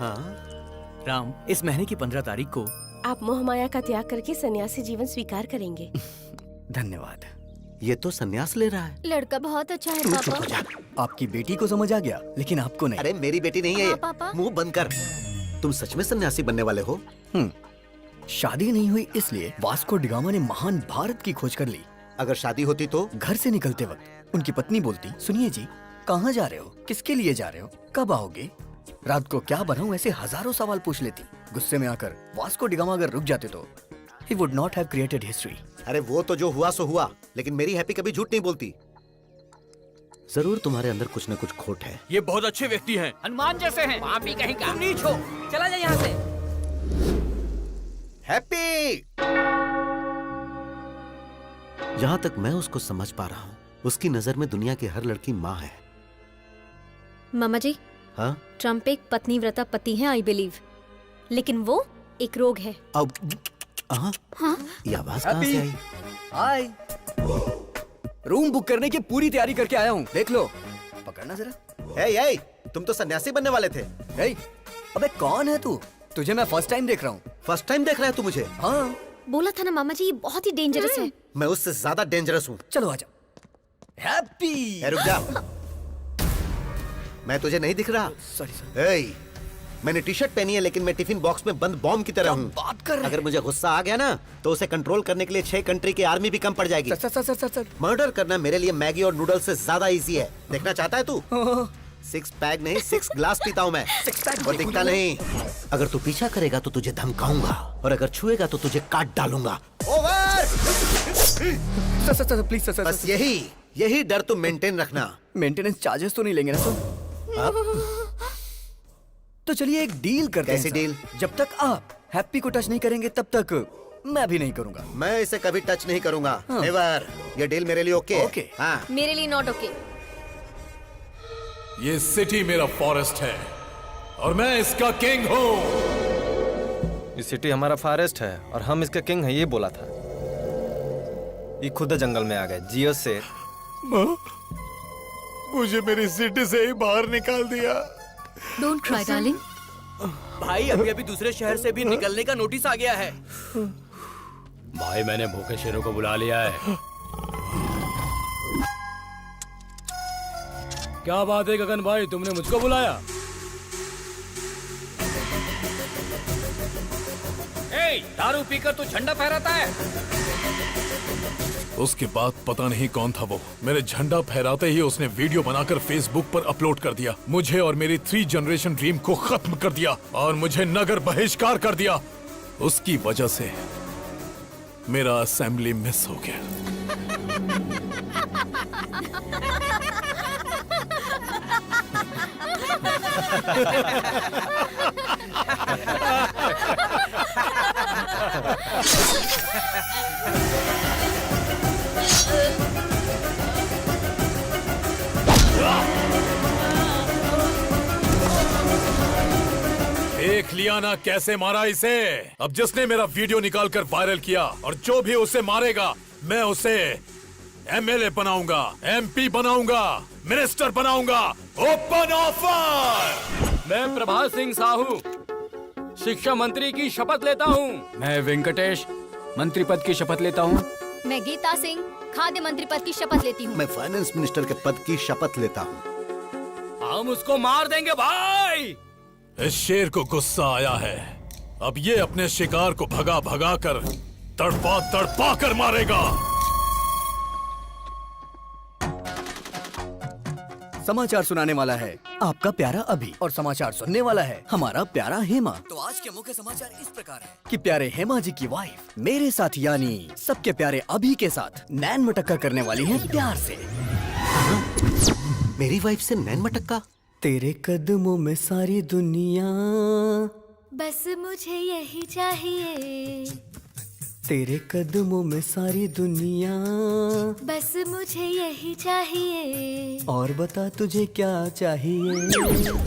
हाँ राम, इस महीने की 15 तारीख को आप मोह माया का त्याग करके सन्यासी जीवन स्वीकार करेंगे। धन्यवाद। ये तो सन्यास ले रहा है। लड़का बहुत अच्छा है तू चुप हो पापा। जा। आपकी बेटी को समझ आ गया, लेकिन आपको नहीं। अरे मेरी बेटी नहीं है हाँ, ये। पापा। मुंह बंद कर। तुम सच में सन्यासी बनने वाले हो? शादी नहीं हुई इसलिए वास्को डिगामा ने महान भारत की खोज कर ली। अगर शादी होती तो? घर से निकलते वक्त उनकी पत्नी बोलती, सुनिए जी, कहाँ जा रहे हो, किसके लिए जा रहे हो, कब आओगे, रात को क्या बनाऊं, ऐसे हजारों सवाल पूछ लेती। गुस्से में आकर वास्को डिगामा अगर रुक जाते तो he would not have created history। अरे वो तो जो हुआ सो हुआ, लेकिन मेरी हैप्पी कभी झूठ नहीं बोलती। जरूर तुम्हारे अंदर कुछ न कुछ खोट है। ये बहुत अच्छे व्यक्ति हैं, हनुमान जैसे हैं। पापी कहीं का। तुम नीच हो, चला जा यहाँ से। हैप्पी! जहाँ तक मैं उसको समझ पा रहा हूँ, उसकी नजर में दुनिया की हर लड़की माँ है। मामा जी, हाँ? ट्रम्प एक पत्नीव्रता पति है आई बिलीव, लेकिन वो एक रोग है। अब हाँ? ये आवाज कहाँ से आई? हाय, रूम बुक करने की पूरी तैयारी करके आया हूँ, देख लो। पकड़ना जरा। ए, तुम तो सन्यासी बनने वाले थे। अबे कौन है तू? तुझे मैं फर्स्ट टाइम देख रहा हूँ। फर्स्ट टाइम देख रहा है तू मुझे? हाँ। बोला था ना मामा जी, ये बहुत ही डेंजरस है। मैं उससे ज्यादा डेंजरस हूँ। चलो आजा। हैप्पी। रुक जा। मैं तुझे नहीं दिख रहा? सॉरी। मैंने टी शर्ट पहनी है, लेकिन मैं टिफिन बॉक्स में बंद बॉम्ब की तरह हूँ। बात कर रहे? अगर मुझे गुस्सा आ गया ना, तो उसे कंट्रोल करने के लिए 6 कंट्री की आर्मी भी कम पड़ जाएगी। सर। मर्डर करना मेरे लिए मैगी और नूडल्स से ज्यादा इजी है। देखना चाहता है तू? 6 पैक नहीं, 6 ग्लास पीता हूँ मैं। 6 पैक और दिखता नहीं। अगर तू पीछा करेगा तो तुझे धमकाऊंगा, और अगर छुएगा तो तुझे काट डालूंगा। ओवर! Sir please sir. बस यही डर तुम मेंटेन रखना। मेंटेनेंस चार्जेस तो नहीं लेंगे ना सर? तो चलिए एक डील करते हैं। कैसी डील? जब तक आप हैप्पी को टच नहीं करेंगे तब तक मैं भी नहीं करूंगा। मैं इसे कभी टच नहीं करूंगा। नेवर। ये डील मेरे लिए ओके? हाँ। मेरे लिए नॉट ओके। ये सिटी मेरा फॉरेस्ट है और मैं इसका किंग हूँ। ये सिटी हमारा फॉरेस्ट है और हम इसका किंग है, ये बोला था। ये खुद जंगल में आ गए। जियो से मुझे मेरी सिटी से ही बाहर निकाल दिया। Don't cry darling. भाई अभी दूसरे शहर से भी निकलने का नोटिस आ गया है। भाई मैंने भूखे शेरों को बुला लिया है। क्या बात है गगन भाई, तुमने मुझको बुलाया? दारू पीकर तू झंडा फहराता है? उसके बाद पता नहीं कौन था वो, मेरे झंडा फहराते ही उसने वीडियो बनाकर फेसबुक पर अपलोड कर दिया। मुझे और मेरी 3 जनरेशन ड्रीम को खत्म कर दिया और मुझे नगर बहिष्कार कर दिया। उसकी वजह से मेरा असेंबली मिस हो गया। देख लिया ना कैसे मारा इसे। अब जिसने मेरा वीडियो निकालकर वायरल किया और जो भी उसे मारेगा, मैं उसे एमएलए बनाऊंगा, एमपी बनाऊंगा, मिनिस्टर बनाऊंगा। Open offer. मैं प्रभात सिंह साहू शिक्षा मंत्री की शपथ लेता हूँ। मैं वेंकटेश मंत्री पद की शपथ लेता हूँ। मैं गीता सिंह खाद्य मंत्री पद की शपथ लेती हूँ। मैं फाइनेंस मिनिस्टर के पद की शपथ लेता हूँ। हम उसको मार देंगे भाई। इस शेर को गुस्सा आया है। अब ये अपने शिकार को भगा भगा कर तड़पा कर मारेगा। समाचार सुनाने वाला है आपका प्यारा अभी और समाचार सुनने वाला है हमारा प्यारा हेमा। तो आज के मुख्य समाचार इस प्रकार है कि प्यारे हेमा जी की वाइफ मेरे साथ यानी सबके प्यारे अभी के साथ नैन मटक्का करने वाली है प्यार से। मेरी वाइफ से नैन मटक्का? तेरे कदमों में सारी दुनिया, बस मुझे यही चाहिए। तेरे कदमों में सारी दुनिया, बस मुझे यही चाहिए। और बता तुझे क्या चाहिए?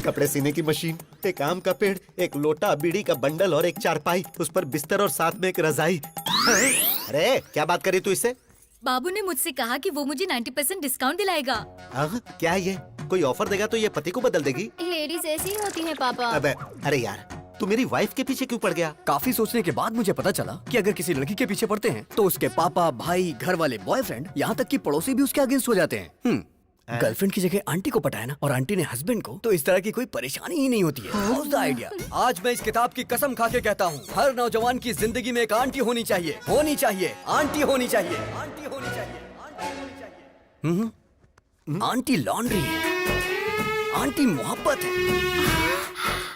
कपड़े सीने की मशीन, एक आम का पेड़, एक लोटा, बीड़ी का बंडल और एक चारपाई, उस पर बिस्तर और साथ में एक रजाई। अरे क्या बात करी तू इससे? बाबू ने मुझसे कहा कि वो मुझे 90% डिस्काउंट दिलाएगा। क्या है ये? कोई ऑफर देगा तो ये पति को बदल देगी? लेडीज ऐसी ही होती हैं पापा। अबे अरे यार, तू मेरी वाइफ के पीछे क्यों पड़ गया? काफी सोचने के बाद मुझे पता चला कि अगर किसी लड़की के पीछे पड़ते हैं तो उसके पापा, भाई, घर वाले, बॉयफ्रेंड, यहाँ तक कि पड़ोसी भी उसके अगेंस्ट हो जाते हैं। गर्लफ्रेंड की जगह आंटी को पटाया ना, और आंटी ने हस्बैंड को, तो इस तरह की कोई परेशानी ही नहीं होती है। How's the idea? आज मैं इस किताब की कसम खा के कहता हूँ, हर नौजवान की जिंदगी में एक आंटी होनी चाहिए, आंटी होनी चाहिए, आंटी होनी चाहिए, आंटी होनी चाहिए। आंटी लॉन्ड्री है, आंटी मोहब्बत है,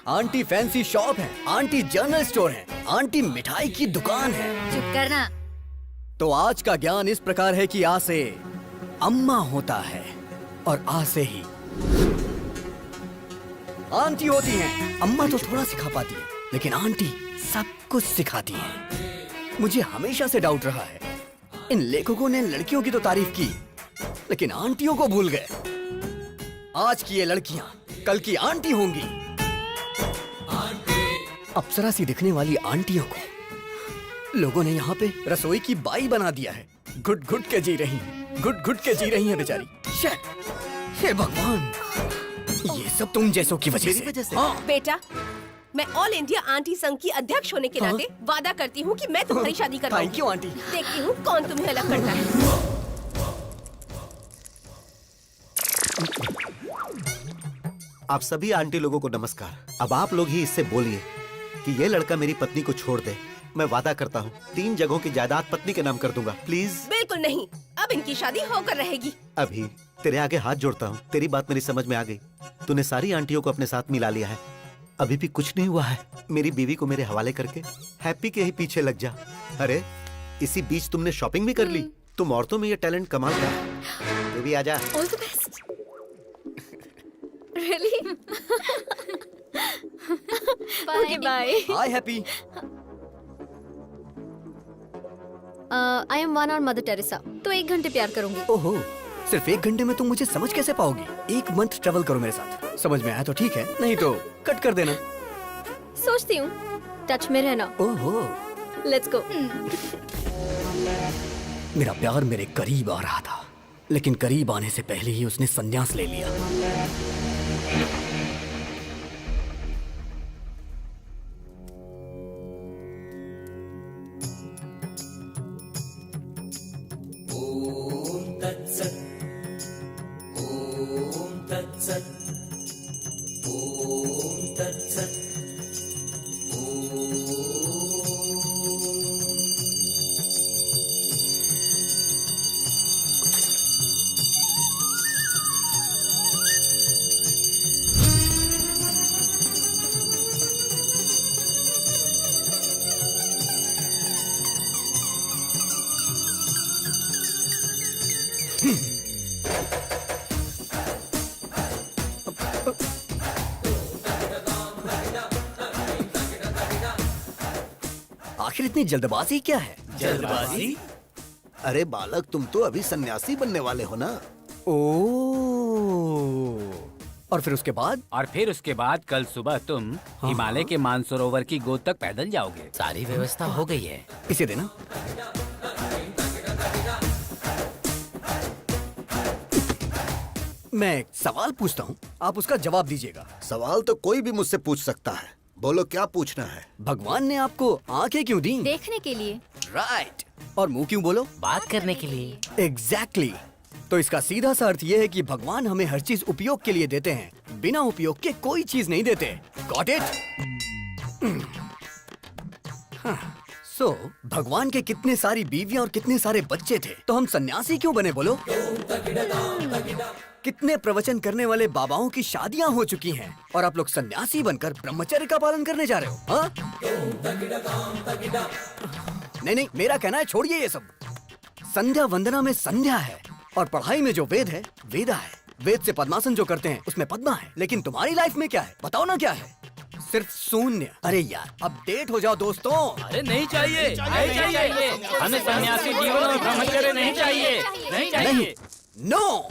आंटी फैंसी शॉप है, आंटी जनरल स्टोर है, आंटी मिठाई की दुकान है। चुप करना। तो आज का ज्ञान इस प्रकार है कि आ से अम्मा होता है और आ से ही आंटी होती है। अम्मा तो थोड़ा सिखा पाती है, लेकिन आंटी सब कुछ सिखाती है। मुझे हमेशा से डाउट रहा है, इन लेखकों ने लड़कियों की तो तारीफ की, लेकिन आंटियों को भूल गए। आज की ये लड़कियां कल की आंटी होंगी। अप्सरा सी दिखने वाली आंटियों को लोगों ने यहाँ पे रसोई की बाई बना दिया है। घुट घुट के जी रही हैं, घुट घुट के जी रही हैं बेचारी। हे भगवान, ये सब तुम जैसों की वजह से। हाँ। बेटा, मैं ऑल इंडिया आंटी संघ की अध्यक्ष होने के नाते वादा करती हूँ कि मैं तुम्हारी शादी करवाऊंगी। Thank you aunty. देखती हूँ कौन तुम्हें अलग करता है। आप सभी आंटी लोगों को नमस्कार। अब आप लोग ही इससे बोलिए कि ये लड़का मेरी पत्नी को छोड़ दे। मैं वादा करता हूँ 3 जगहों की जायदाद पत्नी के नाम कर दूंगा। प्लीज। बिल्कुल नहीं, अब इनकी शादी होकर रहेगी। अभी तेरे आगे हाथ जोड़ता हूँ, तेरी बात मेरी समझ में आ गई। तूने सारी आंटियों को अपने साथ मिला लिया है, अभी भी कुछ नहीं हुआ है। मेरी बीवी को मेरे हवाले करके हैप्पी के ही पीछे लग जा। अरे इसी बीच तुमने शॉपिंग भी कर ली। तुम औरतों में ये टैलेंट कमाल का है। तू भी आजा। All the best. Really? Okay bye. Hi happy. I am one hour mother Teresa, तो 1 घंटे प्यार करूंगी। ओहो, सिर्फ 1 घंटे में तुम मुझे समझ कैसे पाओगी? 1 मंथ ट्रेवल करो मेरे साथ, समझ में आया तो ठीक है, नहीं तो कट कर देना। सोचती हूँ, टच में रहना। ओहो, लेट्स गो। मेरा प्यार मेरे करीब आ रहा था, लेकिन करीब आने से पहले ही उसने संन्यास ले लिया। आखिर इतनी जल्दबाजी क्या है? जल्दबाजी? अरे बालक, तुम तो अभी सन्यासी बनने वाले हो ना। और फिर उसके बाद? और फिर उसके बाद कल सुबह तुम हिमालय के मानसरोवर की गोद तक पैदल जाओगे। सारी व्यवस्था हो गई है। इसे देना। मैं एक सवाल पूछता हूँ, आप उसका जवाब दीजिएगा। सवाल तो कोई भी मुझसे पूछ सकता है, बोलो क्या पूछना है। भगवान ने आपको आंखें क्यों दी? देखने के लिए। राइट। और मुंह क्यों बोलो? बात करने के लिए। एग्जैक्टली। तो इसका सीधा सा अर्थ ये है कि भगवान हमें हर चीज उपयोग के लिए देते हैं, बिना उपयोग के कोई चीज नहीं देते। Got it? सो भगवान के कितने सारी बीवियां और कितने सारे बच्चे थे, तो हम सन्यासी क्यों बने बोलो? कितने प्रवचन करने वाले बाबाओं की शादियां हो चुकी हैं और आप लोग सन्यासी बनकर ब्रह्मचर्य का पालन करने जा रहे हो? हाँ? नहीं, मेरा कहना है छोड़िए ये सब। संध्या वंदना में संध्या है और पढ़ाई में जो वेद है वेदा है। वेद से पद्मासन जो करते हैं उसमें पद्मा है। लेकिन तुम्हारी लाइफ में क्या है बताओ ना? क्या है? सिर्फ शून्य। अरे यार, अपडेट हो जाओ दोस्तों। अरे नहीं चाहिए, नहीं चाहिए, हमें सन्यासी जीवन और ब्रह्मचर्य नहीं चाहिए, नहीं चाहिए। नो।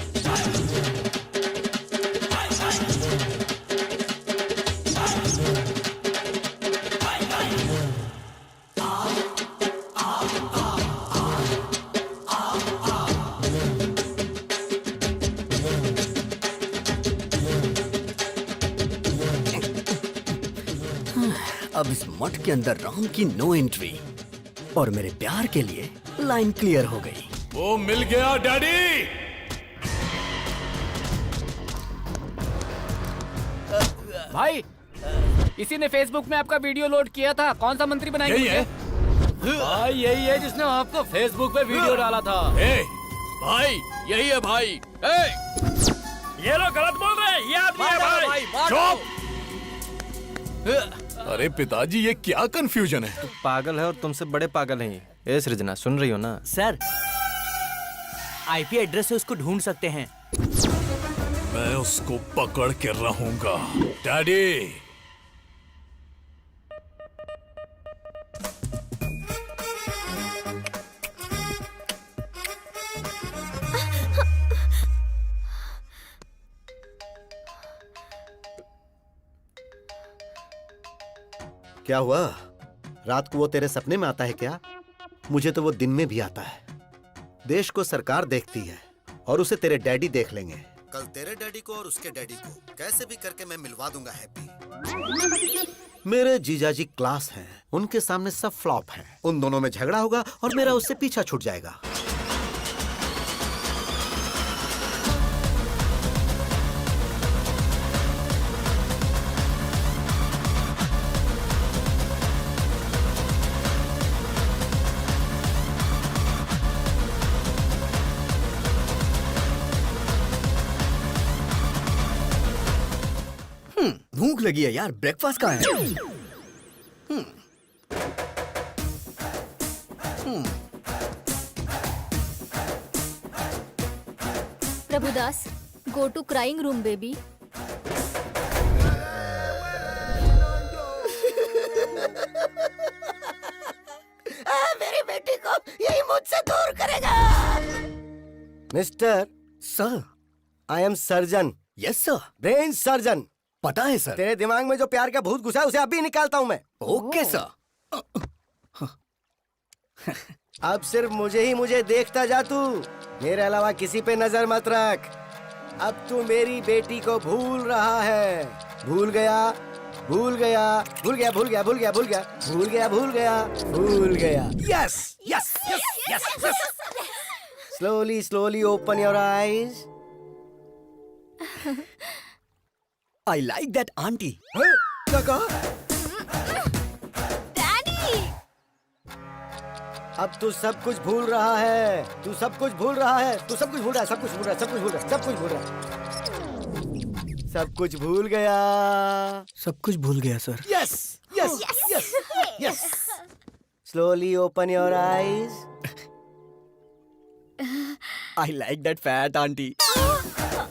अब इस मठ के अंदर राम की नो एंट्री और मेरे प्यार के लिए लाइन क्लियर हो गई। वो मिल गया डैडी। भाई, इसी ने फेसबुक में आपका वीडियो लोड किया था। कौन सा मंत्री बनाएंगे? यही है भाई, यही है जिसने आपको फेसबुक पे वीडियो डाला था। भाई यही है भाई। ये लोग गलत बोल रहे हैं, ये आदमी है भाई। चुप। अरे पिताजी, ये क्या कंफ्यूजन है? तू पागल है और तुमसे बड़े पागल हैं। ये सृजना सुन रही हो ना? सर, आईपी एड्रेस से उसको ढूंढ सकते हैं। मैं उसको पकड़ के रहूंगा डैडी। क्या हुआ? रात को वो तेरे सपने में आता है क्या? मुझे तो वो दिन में भी आता है। देश को सरकार देखती है और उसे तेरे डैडी देख लेंगे। कल तेरे डैडी को और उसके डैडी को कैसे भी करके मैं मिलवा दूंगा हैप्पी। मेरे जीजाजी क्लास हैं, उनके सामने सब फ्लॉप है। उन दोनों में झगड़ा होगा और मेरा उससे पीछा छूट जाएगा। भूख लगी है यार, ब्रेकफास्ट कहाँ है? Prabhudas, go to crying room baby. मेरी बेटी को यही मुझसे दूर करेगा। Mister, sir, I am surgeon. Yes sir. Brain surgeon. पता है सर। तेरे दिमाग में जो प्यार का भूत घुसा है उसे अभी निकालता हूँ मैं। Okay sir. अब सिर्फ मुझे देखता जा तू, मेरे अलावा किसी पे नजर मत रख। अब तू मेरी बेटी को भूल रहा है। भूल गया, भूल गया, भूल गया, भूल गया, भूल गया, भूल गया, भूल गया, भूल गया, भूल गया। Yes yes yes yes yes. Slowly slowly open your eyes. I like that aunty. क्या कहा? अब तू सब कुछ भूल रहा है। तू सब कुछ भूल रहा है। तू सब कुछ भूल रहा है। सब कुछ भूल रहा है। सब कुछ भूल रहा है। सब कुछ भूल रहा है। सब कुछ भूल गया। सब कुछ भूल गया sir. Yes yes yes yes. Slowly open your eyes. I like that fat aunty.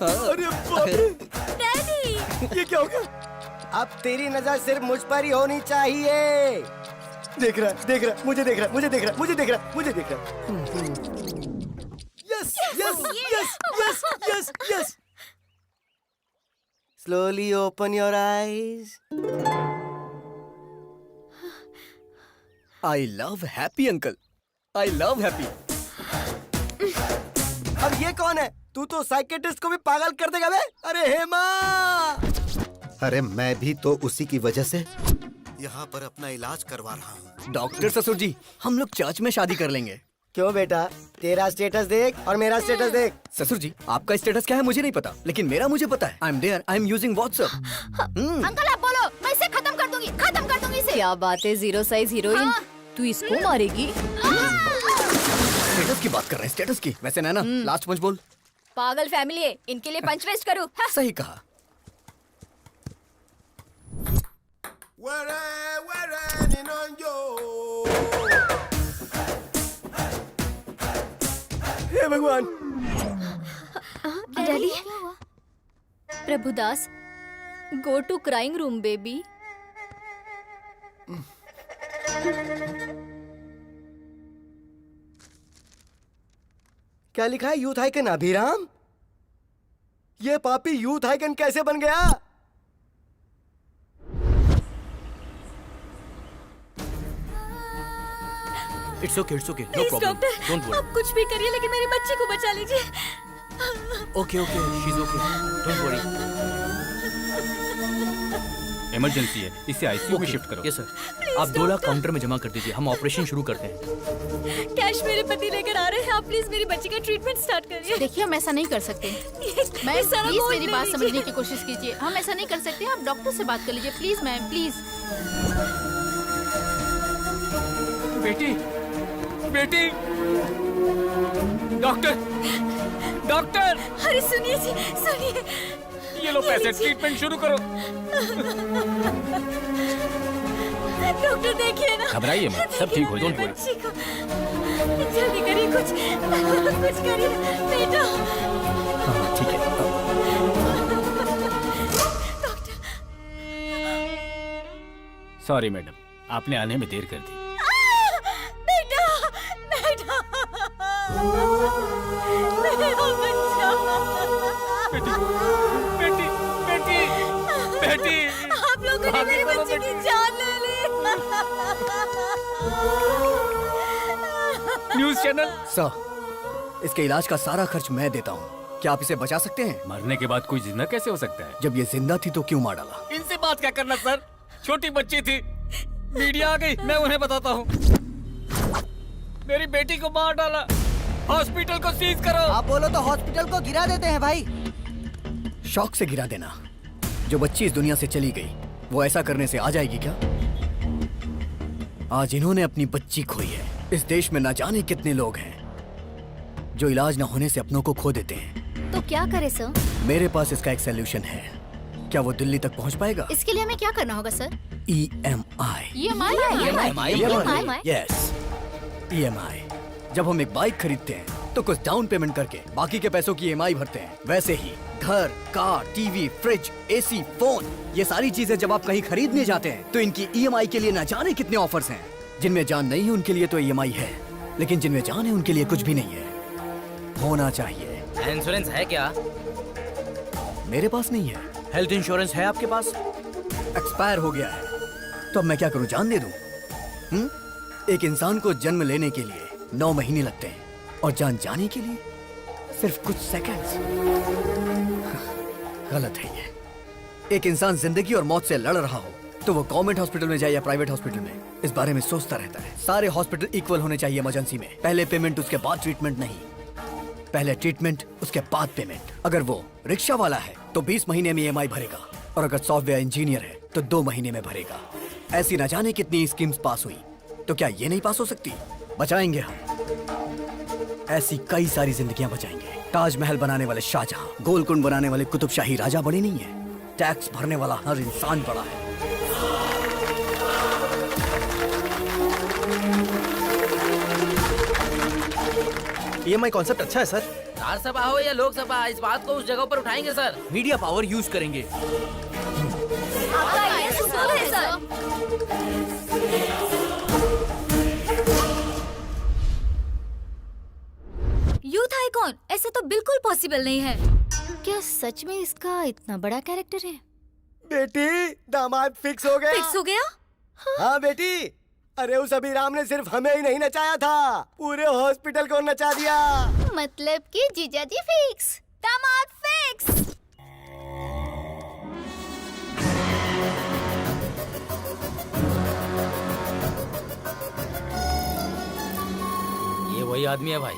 अरे बाप रे, डैडी, ये क्या हो गया? अब तेरी नजर सिर्फ मुझ पर ही होनी चाहिए। देख रहा, देख रहा, मुझे देख रहा, मुझे देख रहा, मुझे देख रहा, मुझे देख रहा। Yes yes yes yes yes yes. Slowly open your eyes. I love happy uncle. I love happy. अब ये कौन है? तू तो साइकेट्रिस्ट को भी पागल कर देगा बे। अरे हेमा! अरे मैं भी तो उसी की वजह से यहाँ पर अपना इलाज करवा रहा हूँ। डॉक्टर ससुर जी, हम लोग चर्च में शादी कर लेंगे। क्यों बेटा? तेरा स्टेटस देख और मेरा स्टेटस देख। ससुर जी, आपका स्टेटस क्या है मुझे नहीं पता, लेकिन मेरा मुझे पता है। I am there, I am using WhatsApp. Uncle आप बोलो, मैं इसे खत्म कर दूंगी इसे। क्या बात है, जीरो साइज हीरोइन। तू इसको मारेगी? स्टेटस की बात कर रहे हैं, स्टेटस की। वैसे नैना, लास्ट पंच बोल। पागल फैमिली है, इनके लिए पंच वेस्ट करूं? सही कहा। हे भगवान! Daddy, Prabhudas, go to crying room baby. क्या लिखा है? Youth icon Abhiram? ये पापी यूथ आइकन कैसे बन गया? It's okay, no please problem, doctor, don't worry. आप कुछ भी करिए लेकिन मेरी बच्ची को बचा लीजिए। Okay okay, she is okay, don't worry. Emergency है, इसे आईसीयू में शिफ्ट करो। Yes sir. आप 2 लाख काउंटर में जमा कर दीजिए, हम ऑपरेशन शुरू करते हैं। कैश मेरे पति लेकर आ रहे हैं, आप प्लीज मेरी बच्ची का ट्रीटमेंट स्टार्ट करिए। देखिए, हम ऐसा नहीं कर सकते। मैम, प्लीज मेरी बात समझने की कोशिश कीजिए। हम ऐसा नहीं कर सकते, आप डॉक्टर से बात कर लीजिए प्लीज मैम, प्लीज। बेटी, बेटी, डॉक्टर, डॉक्टर। अरे सुनिए जी, सुनिए। ये लो पैसे, ट्रीटमेंट शुरू करो। डॉक्टर देखिए ना। घबराइए मत, सब ठीक हो, डोंट वरी। जल्दी करिए, कुछ करिए बेटा। हाँ ठीक है। सॉरी मैडम, आपने आने में देर कर दी। बेटा, बेटा, मेरा बच्चा। बेटी, बेटी, बेटी, बेटी। आप लोगों ने मेरी बच्ची की जान ले ली। News channel. सर, इसके इलाज का सारा खर्च मैं देता हूँ। क्या आप इसे बचा सकते हैं? मरने के बाद कोई जिंदा कैसे हो सकता है? जब ये जिंदा थी तो क्यों मार डाला? इनसे बात क्या करना सर, छोटी बच्ची थी, मीडिया आ गई, मैं उन्हें बताता हूँ। मेरी बेटी को मार डाला, हॉस्पिटल को सीज करो। आप बोलो तो हॉस्पिटल को गिरा देते हैं भाई। शौक से गिरा देना। जो बच्ची इस दुनिया से चली गई, वो ऐसा करने से आ जाएगी क्या? आज इन्होंने अपनी बच्ची खोई है। इस देश में ना जाने कितने लोग हैं जो इलाज न होने से अपनों को खो देते हैं। तो क्या करे सर? मेरे पास इसका एक सलूशन है। क्या वो दिल्ली तक पहुंच पाएगा? इसके लिए हमें क्या करना होगा सर? EMI। Yes, EMI। जब हम एक बाइक खरीदते हैं तो कुछ डाउन पेमेंट करके बाकी के पैसों की EMI भरते हैं। वैसे ही घर, car, TV, fridge, AC, phone, ये सारी चीजें जब आप कहीं खरीदने जाते हैं तो इनकी EMI के लिए ना जाने कितने ऑफर्स हैं। जिनमें जान नहीं है उनके लिए तो EMI है, लेकिन जिनमें जान है उनके लिए कुछ भी नहीं है। होना चाहिए। इंश्योरेंस है क्या? मेरे पास नहीं है। हेल्थ इंश्योरेंस है आपके पास? एक्सपायर हो गया है। तो अब मैं क्या करूं, जान दे दूं? एक इंसान को जन्म लेने के लिए 9 महीने लगते हैं और जान जाने के लिए सिर्फ कुछ सेकंड्स। गलत है ये। एक इंसान जिंदगी और मौत से लड़ रहा हो तो वो गवर्नमेंट हॉस्पिटल में जाए या प्राइवेट हॉस्पिटल में, इस बारे में सोचता रहता है। सारे हॉस्पिटल इक्वल होने चाहिए इमरजेंसी में। पहले पेमेंट उसके बाद ट्रीटमेंट नहीं, पहले ट्रीटमेंट उसके बाद पेमेंट। अगर वो रिक्शा वाला है तो 20 महीने में EMI भरेगा, और अगर सॉफ्टवेयर इंजीनियर है तो 2 महीने में भरेगा। ऐसी न जाने कितनी स्कीम्स पास हुई, तो क्या ये नहीं पास हो सकती? बचाएंगे हम। ऐसी कई सारी जिंदगियां बचाएंगे। ताजमहल बनाने वाले शाहजहां, गोलकुंड बनाने वाले कुतुबशाही राजा बड़े नहीं है, टैक्स भरने वाला हर इंसान बड़ा है। EMI कॉन्सेप्ट अच्छा है सर। राज्यसभा हो या लोकसभा, इस बात को उस जगह पर उठाएंगे सर। मीडिया पावर यूज करेंगे। आपका आइडिया तो सुंदर है सर। यूथ आइकॉन, ऐसा तो बिल्कुल पॉसिबल नहीं है। क्या सच में इसका इतना बड़ा कैरेक्टर है? बेटी, दामाद फिक्स हो गया। फिक्स हो गया? हाँ बेटी, अरे उस अभिराम ने सिर्फ हमें ही नहीं नचाया था, पूरे हॉस्पिटल को नचा दिया। मतलब कि जीजाजी फिक्स, दामाद फिक्स। ये वही आदमी है भाई।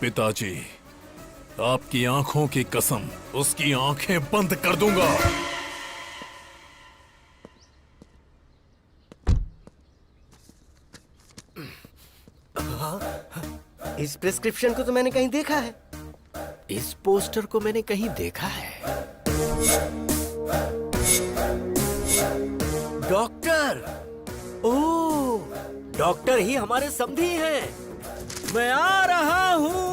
पिताजी, आपकी आंखों की कसम, उसकी आंखें बंद कर दूंगा। इस प्रिस्क्रिप्शन को तो मैंने कहीं देखा है। इस पोस्टर को मैंने कहीं देखा है। डॉक्टर, ओह, डॉक्टर ही हमारे समधी हैं। मैं आ रहा हूँ।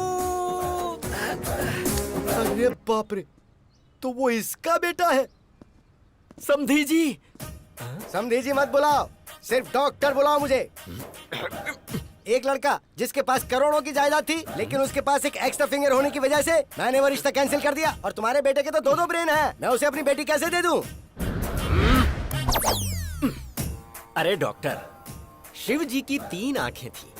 अरे बाप रे, तो वो इसका बेटा है। समधी जी। समधी जी मत बुलाओ, सिर्फ डॉक्टर बुलाओ मुझे। एक लड़का जिसके पास करोड़ों की जायदाद थी, लेकिन उसके पास एक एक्स्ट्रा फिंगर होने की वजह से मैंने वो रिश्ता कैंसिल कर दिया। और तुम्हारे बेटे के तो 2-2 ब्रेन हैं। मैं उसे अपनी बेटी कैसे दे दूं? अरे डॉक्टर, शिव जी की 3 आंखें थी,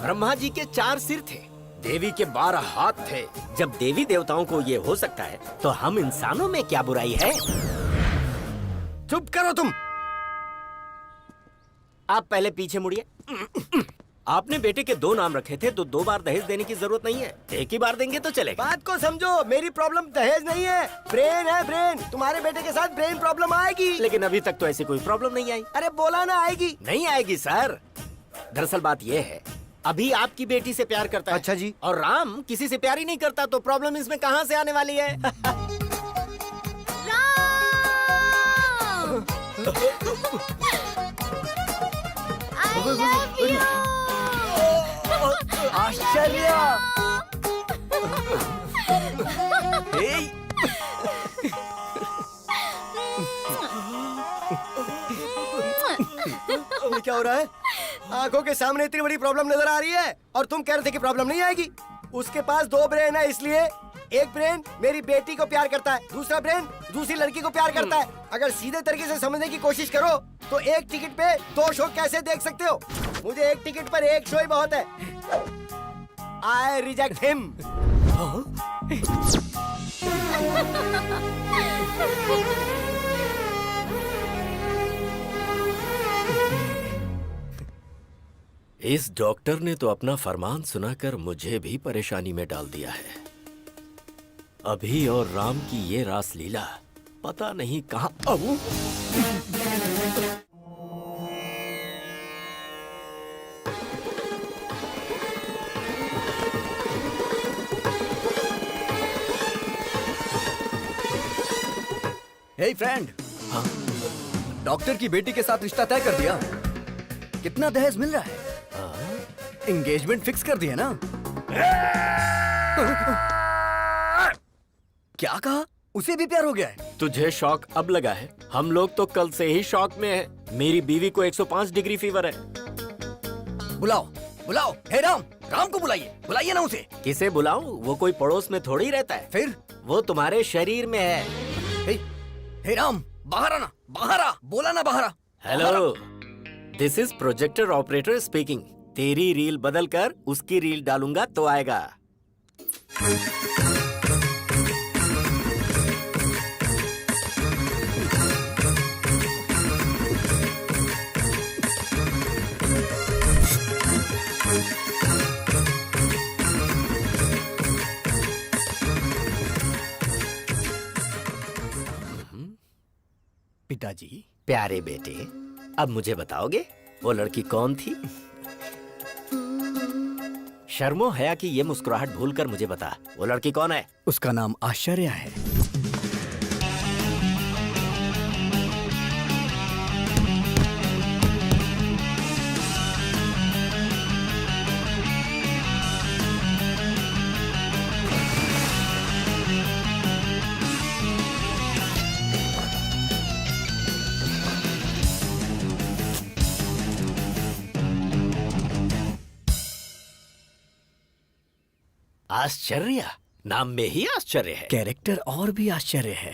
ब्रह्मा जी के 4 सिर थे, देवी के 12 हाथ थे। जब देवी देवताओं को ये हो सकता है, तो हम इंसानों में क्या बुराई है? चुप करो तुम। आप पहले पीछे मुड़िए। आपने बेटे के 2 नाम रखे थे, तो 2 बार दहेज देने की जरूरत नहीं है। एक ही बार देंगे तो चलेगा। बात को समझो, मेरी प्रॉब्लम दहेज नहीं है, ब्रेन है ब्रेन। तुम्हारे बेटे के साथ ब्रेन प्रॉब्लम आएगी। लेकिन अभी तक तो ऐसी कोई प्रॉब्लम नहीं आई। अरे बोला ना आएगी। नहीं आएगी सर। दरअसल बात यह है, अभी आपकी बेटी से प्यार करता है। अच्छा जी। और राम किसी से प्यार ही नहीं करता, तो प्रॉब्लम इसमें कहाँ से आने वाली है? I love you. आश्चर्य। ये क्या हो रहा है? आंखों के सामने इतनी बड़ी प्रॉब्लम नजर आ रही है और तुम कह रहे थे कि प्रॉब्लम नहीं आएगी। उसके पास 2 ब्रेन है, इसलिए एक ब्रेन मेरी बेटी को प्यार करता है, दूसरा ब्रेन दूसरी लड़की को प्यार करता है। अगर सीधे तरीके से समझने की कोशिश करो तो एक टिकट पे 2 शो कैसे देख सकते हो? मुझे एक टिकट पर एक शो ही बहुत है। I reject him. इस डॉक्टर ने तो अपना फरमान सुनाकर मुझे भी परेशानी में डाल दिया है। अभी और राम की ये रास लीला पता नहीं कहाँ। हे फ्रेंड, डॉक्टर की बेटी के साथ रिश्ता तय कर दिया। कितना दहेज मिल रहा है? एंगेजमेंट फिक्स कर दिया ना? क्या कहा? उसे भी प्यार हो गया है? तुझे शॉक अब लगा है? हम लोग तो कल से ही शॉक में हैं। मेरी बीवी को 105 डिग्री फीवर है। बुलाओ बुलाओ, हे राम, राम को बुलाइए, बुलाइए ना उसे। किसे बुलाऊं? वो कोई पड़ोस में थोड़ी रहता है। फिर वो तुम्हारे शरीर में है। हे राम, बाहर आना, बाहर आ, बोला ना बाहर आ। Hello, this is projector operator speaking. तेरी रील बदल कर उसकी रील डालूंगा तो आएगा। पिताजी, प्यारे बेटे, अब मुझे बताओगे वो लड़की कौन थी? शर्मो हया की ये मुस्कुराहट भूलकर मुझे बता, वो लड़की कौन है? उसका नाम आश्चर्य है। आश्चर्य, नाम में ही आश्चर्य है। कैरेक्टर और भी आश्चर्य है।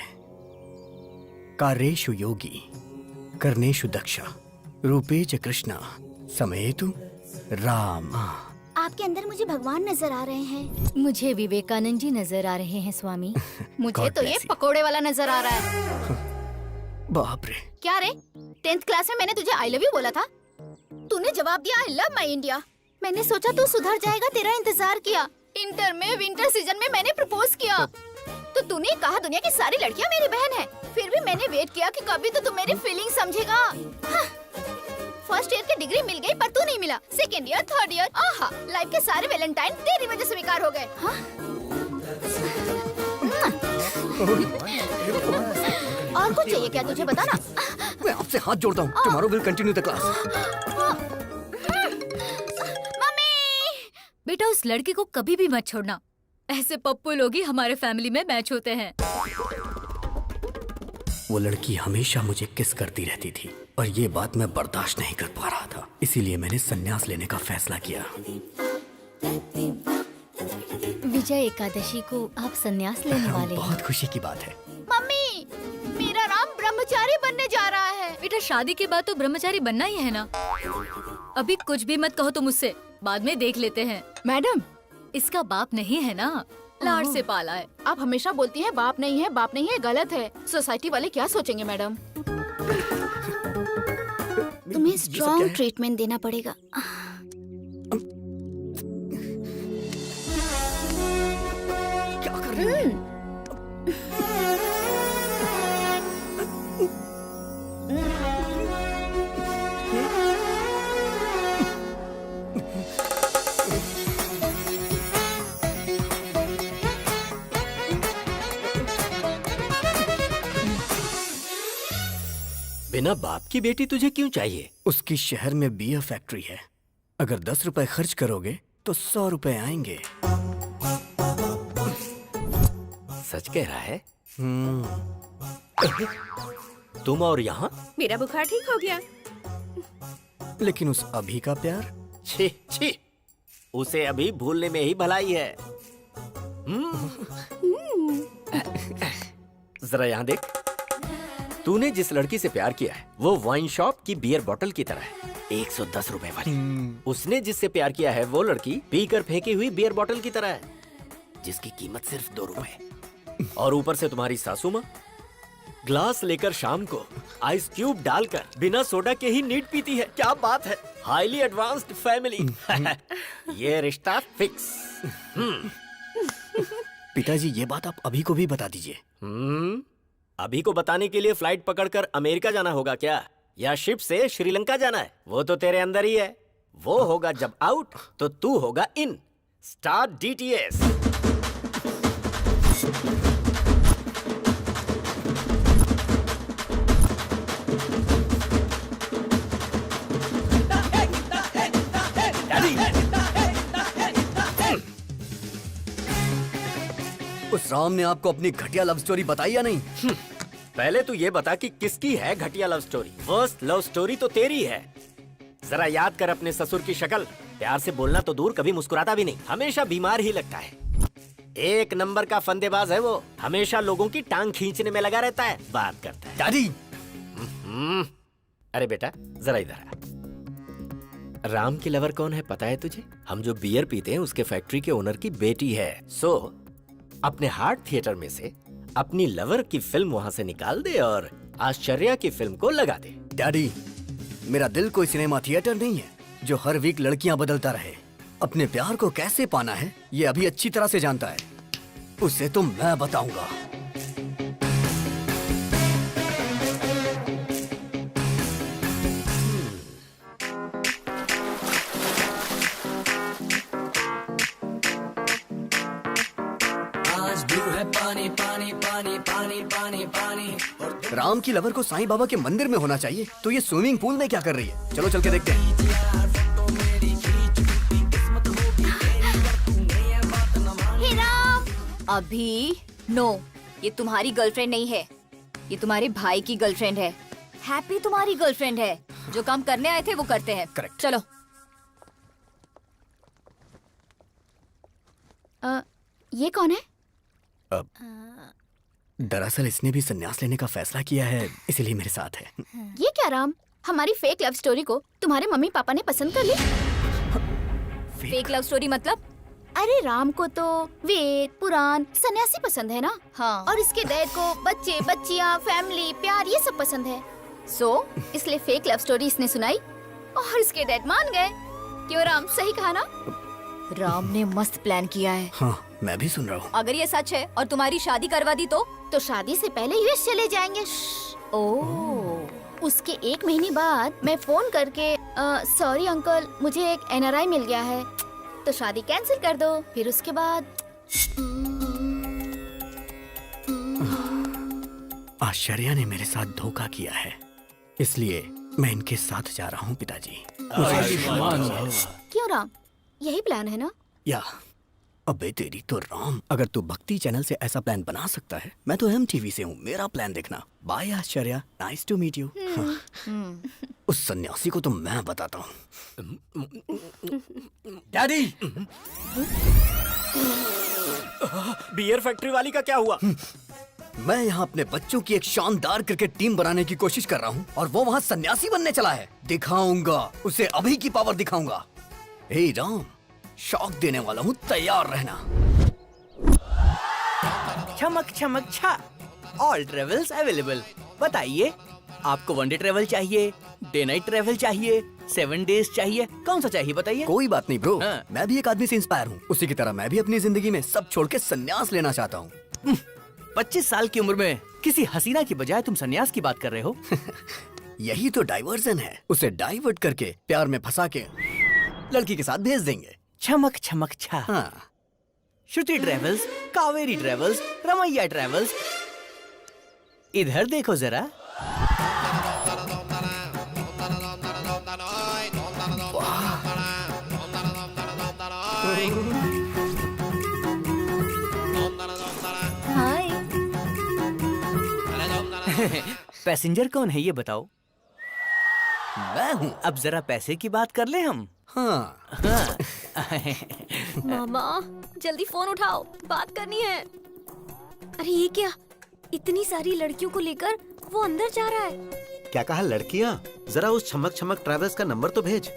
कार्येषु योगी, कर्णेषु दक्ष, रूपेच कृष्णा, समेतु राम। आपके अंदर मुझे भगवान नजर आ रहे हैं। मुझे विवेकानंद जी नजर आ रहे हैं स्वामी। मुझे God तो ये bless you. पकोड़े वाला नजर आ रहा है। बाप रे, क्या रे, 10th क्लास में मैंने तुझे आई लव यू बोला था, तूने जवाब दिया आई लव माई इंडिया। मैंने सोचा तू सुधर जाएगा, तेरा इंतजार किया। इंटर में विंटर सीजन में मैंने प्रपोज किया तो तूने कहा दुनिया की सारी लड़कियां मेरी बहन है। फिर भी मैंने वेट किया कि कभी तो तू मेरी फीलिंग समझेगा। फर्स्ट ईयर की डिग्री मिल गई पर तू नहीं मिला। सेकेंड ईयर, थर्ड ईयर, आहा, लाइफ के सारे वैलेंटाइन तेरी वजह से बेकार हो गए। और कुछ चाहिए क्या तुझे, बता ना। मैं आपसे हाथ जोड़ता हूँ। Tomorrow will continue the class. बेटा, उस लड़की को कभी भी मत छोड़ना। ऐसे पप्पू लोग ही हमारे फैमिली में मैच होते हैं। वो लड़की हमेशा मुझे किस करती रहती थी और ये बात मैं बर्दाश्त नहीं कर पा रहा था। इसीलिए मैंने संन्यास लेने का फैसला किया। विजय एकादशी को आप संन्यास लेने वाले हैं। बहुत खुशी की बात है। मम्मी, मेरा राम ब्रह्मचारी बनने जा रहा है। बेटा, शादी के बाद तो ब्रह्मचारी बनना ही है ना। अभी कुछ भी मत कहो तुम मुझसे, बाद में देख लेते हैं। मैडम, इसका बाप नहीं है ना, लाड से पाला है। आप हमेशा बोलती हैं बाप नहीं है, बाप नहीं है, गलत है। सोसाइटी वाले क्या सोचेंगे मैडम? तुम्हें स्ट्रॉन्ग ट्रीटमेंट देना पड़ेगा। क्या कर रही है? बिना बाप की बेटी तुझे क्यों चाहिए? उसकी शहर में बियर फैक्ट्री है। अगर 10 रुपए खर्च करोगे तो 100 रुपए आएंगे। सच कह रहा है? तुम और यहाँ? मेरा बुखार ठीक हो गया। लेकिन उस अभी का प्यार? छी छी, उसे अभी भूलने में ही भलाई है। जरा यहाँ देख, तूने जिस लड़की से प्यार किया है वो वाइन शॉप की बियर बोतल की तरह है, 110 रुपए वाली। उसने जिससे प्यार किया है वो लड़की पीकर फेंकी हुई बियर बोतल की तरह है, जिसकी कीमत सिर्फ 2 रुपए। और ऊपर से तुम्हारी सासू माँ ग्लास लेकर शाम को आइस क्यूब डालकर बिना सोडा के ही नीट पीती है। क्या बात है, हाईली एडवांस्ड फैमिली। ये रिश्ता फिक्स। पिताजी, ये बात आप अभी को भी बता दीजिए। अभी को बताने के लिए फ्लाइट पकड़कर अमेरिका जाना होगा क्या, या शिप से श्रीलंका जाना है? वो तो तेरे अंदर ही है। वो होगा जब आउट तो तू होगा इन। Start DTS. उस राम ने आपको अपनी घटिया लव स्टोरी बताई या नहीं? पहले तू ये बता कि किसकी है घटिया love story. Worst love story तो तेरी है। जरा याद कर अपने ससुर की शक्ल। प्यार से बोलना तो दूर, कभी मुस्कुराता भी नहीं, हमेशा बीमार ही लगता है। 1 नंबर का फंदेबाज है वो, हमेशा लोगों की टांग खींचने में लगा रहता है, बात करता है। डैडी! अरे बेटा जरा इधर आ। राम की लवर कौन है पता है तुझे? हम जो बियर पीते हैं उसके फैक्ट्री के ओनर की बेटी है। सो अपने हार्ट थिएटर में से अपनी लवर की फिल्म वहां से निकाल दे और आश्चर्या की फिल्म को लगा दे। डैडी, मेरा दिल कोई सिनेमा थिएटर नहीं है जो हर वीक लड़कियां बदलता रहे। अपने प्यार को कैसे पाना है ये अभी अच्छी तरह से जानता है, उसे तो मैं बताऊंगा। पानी पानी पानी पानी पानी पानी। राम की लवर को साईं बाबा के मंदिर में होना चाहिए, तो ये स्विमिंग पूल में क्या कर रही है? चलो चल के देखते हैं। हे राम! अभी नो, ये तुम्हारी गर्लफ्रेंड नहीं है, ये तुम्हारे भाई की गर्लफ्रेंड है। हैप्पी तुम्हारी गर्लफ्रेंड है। जो काम करने आए थे वो करते हैं। करेक्ट। चलो। ये कौन है? दरअसल इसने भी संन्यास लेने का फैसला किया है, इसीलिए मेरे साथ है। ये क्या राम? हमारी फेक लव स्टोरी को तुम्हारे मम्मी पापा ने पसंद कर ली? फेक लव स्टोरी मतलब? अरे राम को तो वेद, पुराण, सन्यासी पसंद है ना? हाँ। और इसके डैड को बच्चे, बच्चियाँ, फैमिली, प्यार ये सब पसंद है। इसलिए फेक लव स्टोरी इसने सुनाई और इसके डैड मान गए। क्यों राम, सही कहा ना? राम ने मस्त प्लान किया है। हाँ, मैं भी सुन रहा हूँ। अगर ये सच है और तुम्हारी शादी करवा दी तो शादी से पहले यूएस चले जाएंगे। ओह। उसके 1 महीने बाद मैं फोन करके सॉरी अंकल, मुझे एक एनआरआई मिल गया है, तो शादी कैंसिल कर दो। फिर उसके बाद आश्चर्या ने मेरे साथ धोखा किया है, इसलिए मैं इनके साथ जा रहा हूँ पिताजी। क्यों राम, यही प्लान है ना? या अबे तेरी तो राम, अगर तू भक्ति चैनल से ऐसा प्लान बना सकता है, मैं तो MTV से हूँ, मेरा प्लान देखना। Bye Ashcharya, nice to meet you. उस सन्यासी को तो मैं बताता हूँ। डैडी, बियर फैक्ट्री वाली का क्या हुआ? मैं यहाँ अपने बच्चों की एक शानदार क्रिकेट टीम बनाने की कोशिश कर रहा हूँ और वो वहाँ सन्यासी बनने चला है। दिखाऊंगा उसे, अभी की पावर दिखाऊंगा। हे राम, शॉक देने वाला हूँ, तैयार रहना। चमक चमक छा, ऑल ट्रेवल्स अवेलेबल। बताइए, आपको 1 डे ट्रेवल चाहिए, डे नाइट ट्रेवल चाहिए, 7 डेज चाहिए, कौन सा चाहिए बताइए? कोई बात नहीं ब्रो, हाँ। मैं भी एक आदमी से इंस्पायर हूँ। उसी की तरह मैं भी अपनी जिंदगी में सब छोड़ के संन्यास लेना चाहता हूँ। 25 साल की उम्र में किसी हसीना की बजाय तुम सन्यास की बात कर रहे हो? यही तो डाइवर्जन है, उसे डाइवर्ट करके प्यार में फंसा के लड़की के साथ भेज देंगे। चमक चमक छा। हाँ। Shruti travels, Kaveri travels, Ramaiah travels, इधर देखो जरा। हाय। पैसेंजर कौन है ये बताओ? मैं हूँ। अब जरा पैसे की बात कर ले हम। हाँ। मामा जल्दी फोन उठाओ, बात करनी है। अरे ये क्या, इतनी सारी लड़कियों को लेकर वो अंदर जा रहा है। क्या कहा लड़कियाँ? जरा उस छमक छमक ट्रैवल्स का नंबर तो भेज,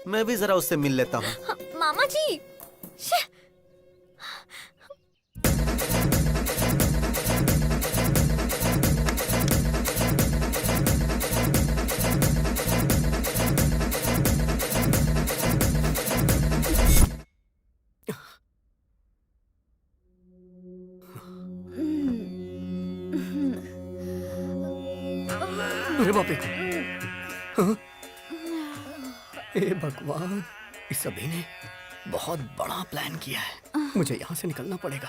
मैं भी जरा उससे मिल लेता हूँ। हाँ, मामा जी। अरे बाप रे। हाँ? हे भगवान, इस सभी ने बहुत बड़ा प्लान किया है। मुझे यहाँ से निकलना पड़ेगा।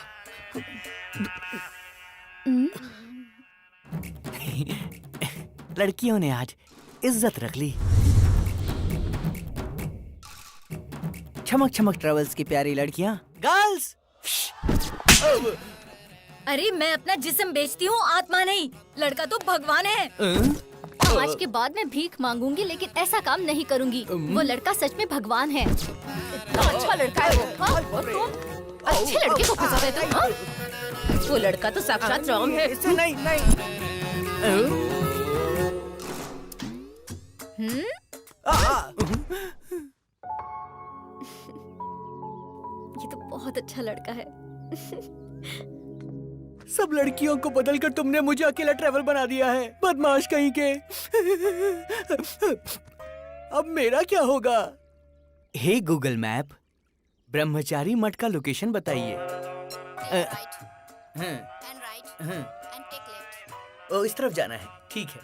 लड़कियों ने आज इज्जत रख ली। छमक छमक ट्रेवल्स की प्यारी लड़कियां, गर्ल्स। अरे मैं अपना जिस्म बेचती हूँ, आत्मा नहीं। लड़का तो भगवान है। आज के बाद मैं भीख मांगूंगी, लेकिन ऐसा काम नहीं करूंगी। वो लड़का सच में भगवान है। इतना अच्छा लड़का है वो। हाँ? और तुम अच्छे लड़के को फंसा रहे तुम। हाँ? वो लड़का तो साक्षात राम है। नहीं ये तो बहुत अच्छा लड़का है। सब लड़कियों को बदलकर तुमने मुझे अकेला ट्रैवल बना दिया है, बदमाश कहीं के। अब मेरा क्या होगा? हे गूगल मैप, ब्रह्मचारी मठ का लोकेशन बताइए। ओ, इस तरफ जाना है। ठीक है।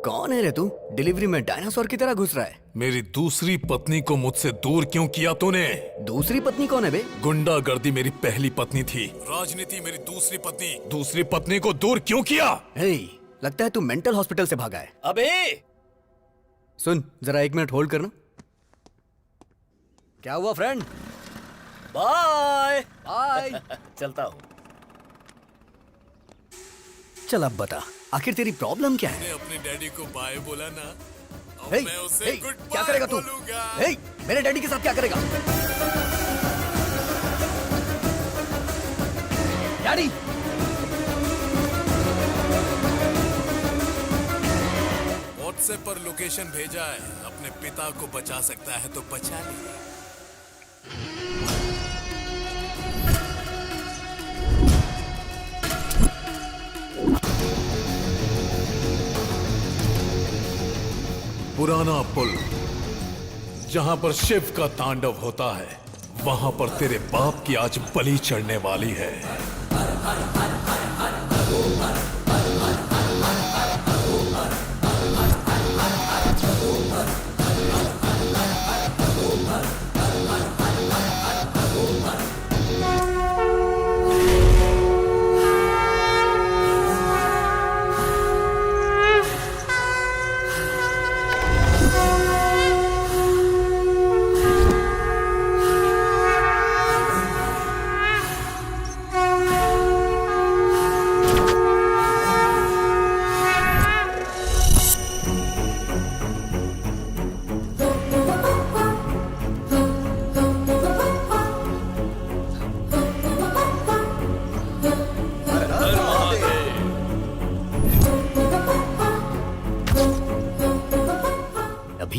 कौन है रे तू? डिलीवरी में डायनासोर की तरह घुस रहा है। मेरी दूसरी पत्नी को मुझसे दूर क्यों किया तूने? दूसरी पत्नी कौन है बे? गुंडागर्दी मेरी पहली पत्नी थी, राजनीति मेरी दूसरी पत्नी। दूसरी पत्नी को दूर क्यों किया? हे, लगता है तू मेंटल हॉस्पिटल से भागा है। अबे सुन, जरा 1 मिनट होल्ड करना। क्या हुआ फ्रेंड? Bye bye. चलता हूँ। चल अब बता, आखिर तेरी प्रॉब्लम क्या है? मैंने अपने डैडी को बाय बोला ना, अब हे, मैं उसे हे, गुड क्या बाय करेगा तू? बोलूंगा। हे, मेरे डैडी के साथ क्या करेगा? डैडी! व्हाट्सएप पर लोकेशन भेजा है, अपने पिता को बचा सकता है तो बचा ले। पुराना पुल जहां पर शिव का तांडव होता है, वहां पर तेरे बाप की आज बलि चढ़ने वाली है।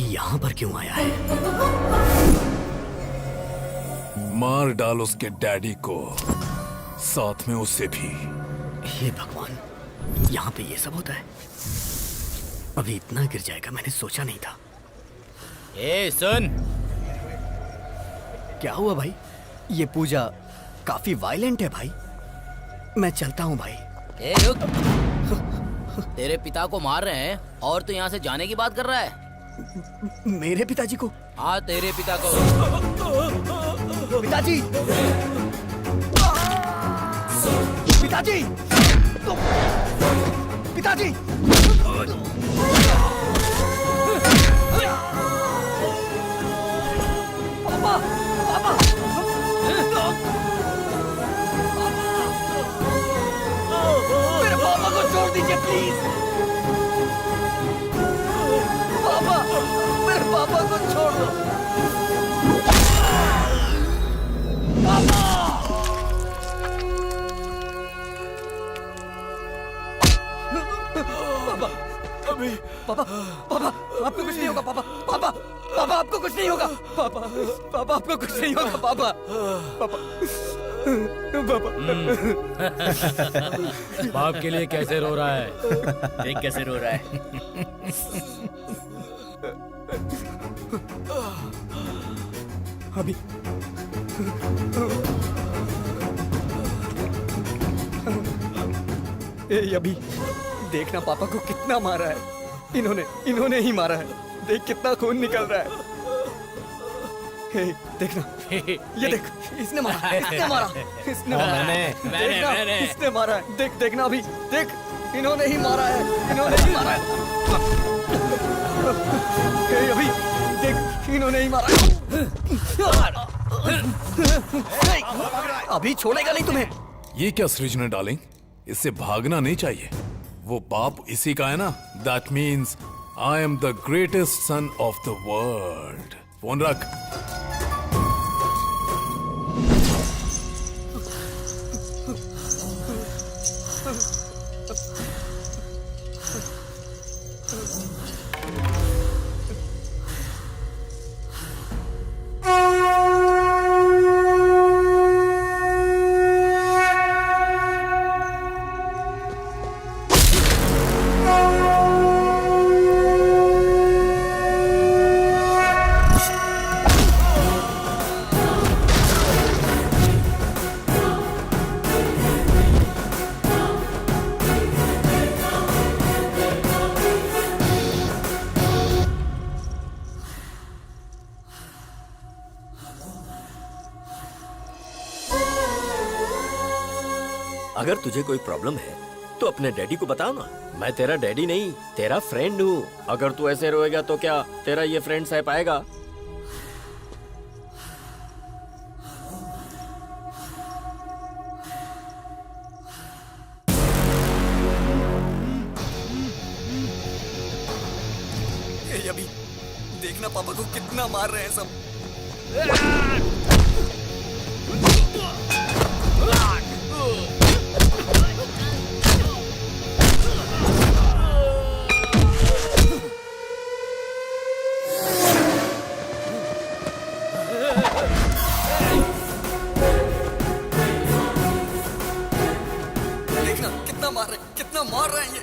यहाँ पर क्यों आया है? मार डाल उसके डैडी को, साथ में उसे भी। हे भगवान, यहाँ पे ये सब होता है? अभी इतना गिर जाएगा मैंने सोचा नहीं था। ए सुन, क्या हुआ भाई? ये पूजा काफी वायलेंट है भाई। मैं चलता हूँ भाई। ए रुक, तेरे पिता को मार रहे हैं और तू यहाँ से जाने की बात कर रहा है? मेरे पिताजी को? हाँ, तेरे पिता को। पिताजी! पिताजी! पिताजी! प्लीज। पापा, मेरे पापा को छोड़ दो। पापा! पापा, अभी पापा, पापा, आपको कुछ नहीं होगा पापा, पापा, पापा आपको कुछ नहीं होगा, पापा, पापा आपको कुछ नहीं होगा, पापा, पापा, पापा। बाप के लिए कैसे रो रहा है? देख कैसे रो रहा है। अभी अभी देखना पापा को कितना मारा है। इन्होंने ही मारा है। देख कितना खून निकल रहा है। हे, देखना, ये देख, इसने मारा, इसने मारा, इसने मारा, देखना, इसने मारा है। देख, देखना अभी, देख, इन्होंने ही मारा है, इन्होंने ही मारा है। हे, अभी देख, इन्होंने ही मारा है। अभी छोड़ेगा नहीं तुम्हें। ये क्या सृजना डार्लिंग, इससे भागना नहीं चाहिए। वो बाप इसी का है ना। That means I am the greatest son of the world. Phone रख। अगर तुझे कोई प्रॉब्लम है तो अपने डैडी को बताओ ना। मैं तेरा डैडी नहीं, तेरा फ्रेंड हूँ। अगर तू ऐसे रोएगा तो क्या तेरा ये फ्रेंड सह पाएगा? अभी देखना पापा को कितना मार रहे हैं सब। देखना कितना मार रहे हैं ये।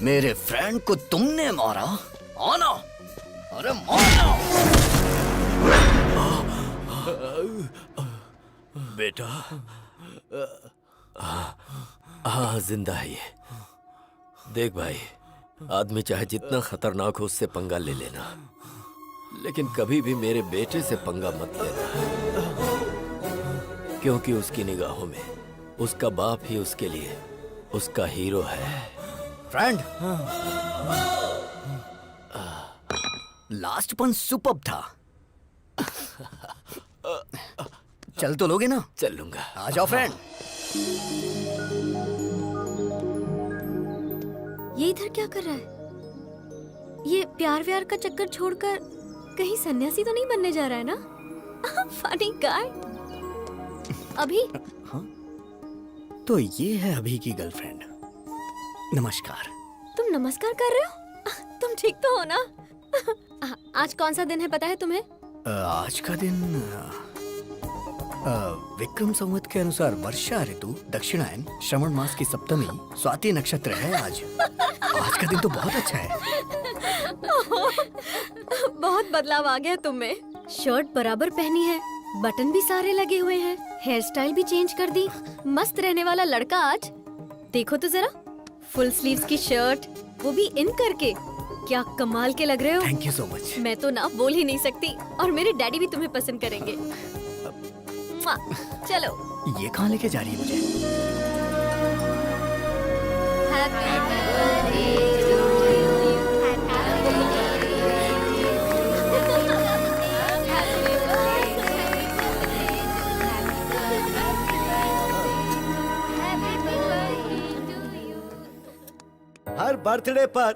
मेरे फ्रेंड को तुमने मारा? आना, अरे मारना। बेटा, हाँ जिंदा है ये। देख भाई, आदमी चाहे जितना खतरनाक हो उससे पंगा ले लेना, लेकिन कभी भी मेरे बेटे से पंगा मत लेना, क्योंकि उसकी निगाहों में उसका बाप ही उसके लिए उसका हीरो है। फ्रेंड, लास्ट पन सुपर्ब था। चल तो लोगे ना? चल लूंगा। आ जाओ फ्रेंड। ये इधर क्या कर रहा है? ये प्यार व्यार का चक्कर छोड़कर कहीं सन्यासी तो नहीं बनने जा रहा है ना? Funny guy. अभी तो ये है अभी की गर्लफ्रेंड। नमस्कार। तुम नमस्कार कर रहे हो? तुम ठीक तो हो ना? आज कौन सा दिन है पता है तुम्हें? आज का दिन विक्रम संवत के अनुसार वर्षा ऋतु, दक्षिणायन, श्रवण मास की सप्तमी, स्वाति नक्षत्र है आज। आज का दिन तो बहुत अच्छा है। बहुत बदलाव आ गया तुम में। शर्ट बराबर पहनी है, बटन भी सारे लगे हुए हैं, हेयर स्टाइल भी चेंज कर दी। मस्त रहने वाला लड़का आज। देखो तो जरा, फुल स्लीव्स की शर्ट, वो भी इन करके। क्या कमाल के लग रहे हो। Thank you so much. मैं तो ना बोल ही नहीं सकती, और मेरे डैडी भी तुम्हें पसंद करेंगे। चलो। ये कहाँ लेके जा रही है मुझे? हैप्पी बर्थडे टू हर बर्थडे पर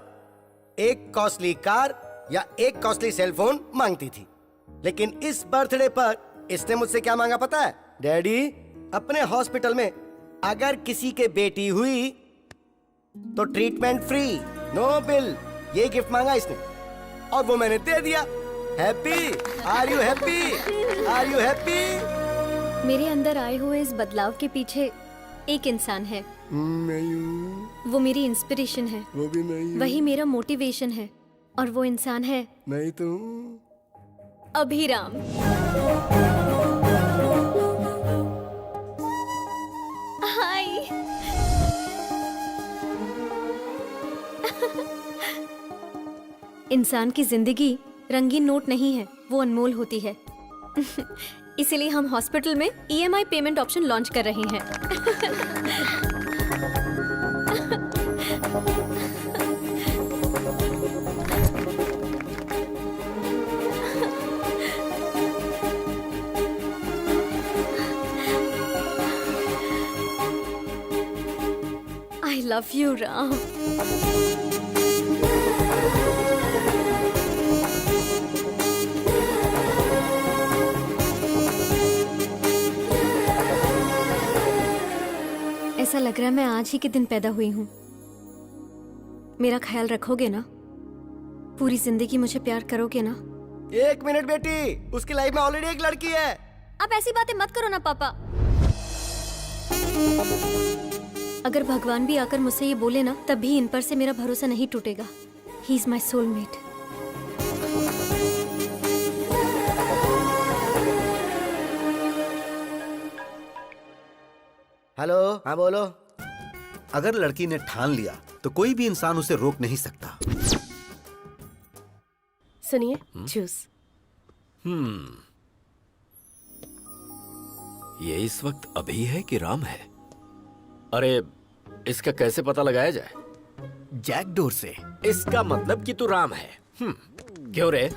एक कॉस्टली कार या एक कॉस्टली सेलफोन मांगती थी, लेकिन इस बर्थडे पर इसने मुझसे क्या मांगा पता है? डैडी, अपने हॉस्पिटल में अगर किसी के बेटी हुई तो ट्रीटमेंट फ्री, नो बिल। ये गिफ्ट मांगा इसने और वो मैंने दे दिया। Happy? Are you happy? Are you happy? मेरे अंदर आए हुए इस बदलाव के पीछे एक इंसान है। नहीं हूँ। वो मेरी इंस्पिरेशन है, वो भी नहीं। वही मेरा मोटिवेशन है, और वो इंसान है नहीं तो अभिराम। हाय। इंसान की जिंदगी रंगीन नोट नहीं है, वो अनमोल होती है। इसीलिए हम हॉस्पिटल में EMI पेमेंट ऑप्शन लॉन्च कर रहे हैं। I love you, Ram. ऐसा लग रहा है मैं आज ही के दिन पैदा हुई हूँ। मेरा ख्याल रखोगे ना? पूरी जिंदगी मुझे प्यार करोगे ना? एक मिनट बेटी, उसकी लाइफ में ऑलरेडी एक लड़की है। आप ऐसी बातें मत करो ना पापा। अगर भगवान भी आकर मुझसे ये बोले ना, तब भी इन पर से मेरा भरोसा नहीं टूटेगा। He is my soulmate. Hello, हाँ बोलो। अगर लड़की ने ठान लिया तो कोई भी इंसान उसे रोक नहीं सकता। सुनिए, जूस। ये इस वक्त अभी है कि राम है? अरे, इसका कैसे पता लगाया जाए? जैकडोर से। इसका मतलब कि तू राम है। क्यों रे?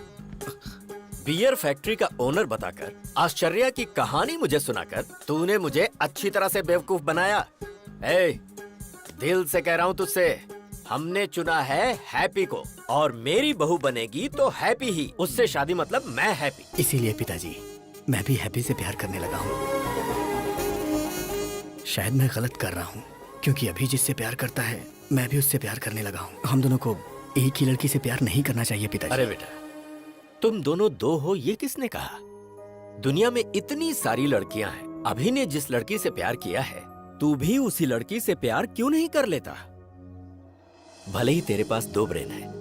बियर फैक्ट्री का ओनर बताकर, आश्चर्य की कहानी मुझे सुनाकर तूने मुझे अच्छी तरह से बेवकूफ बनाया। ए, दिल से कह रहा हूँ तुझसे, हमने चुना है हैप्पी को, और मेरी बहू बनेगी तो हैप्पी ही। उससे शादी मतलब मैं हैप्पी। इसीलिए पिताजी, मैं भी हैप्पी से प्यार करने लगा हूँ। शायद मैं गलत कर रहा हूँ, क्योंकि अभी जिससे प्यार करता है मैं भी उससे प्यार करने लगा हूँ। हम दोनों को एक ही लड़की से प्यार नहीं करना चाहिए पिताजी। अरे बेटा, तुम दोनों दो हो ये किसने कहा? दुनिया में इतनी सारी लड़कियां हैं। अभी ने जिस लड़की से प्यार किया है, तू भी उसी लड़की से प्यार क्यों नहीं कर लेता? भले ही तेरे पास दो ब्रेन है,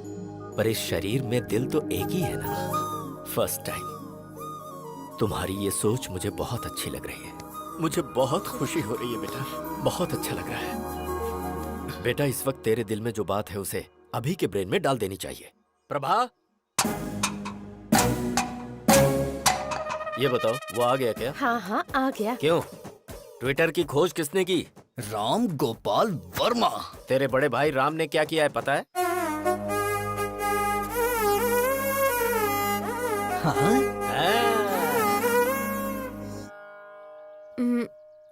पर इस शरीर में दिल तो एक ही है ना। फर्स्ट टाइम तुम्हारी ये सोच मुझे बहुत अच्छी लग रही है। मुझे बहुत खुशी हो रही है बेटा, बहुत अच्छा लग रहा है। बेटा, इस वक्त तेरे दिल में जो बात है उसे अभी के ब्रेन में डाल देनी चाहिए। प्रभा, ये बताओ, वो आ गया क्या? हाँ हाँ, आ गया। क्यों? ट्विटर की खोज किसने की? राम गोपाल वर्मा। तेरे बड़े भाई राम ने क्या किया है पता है?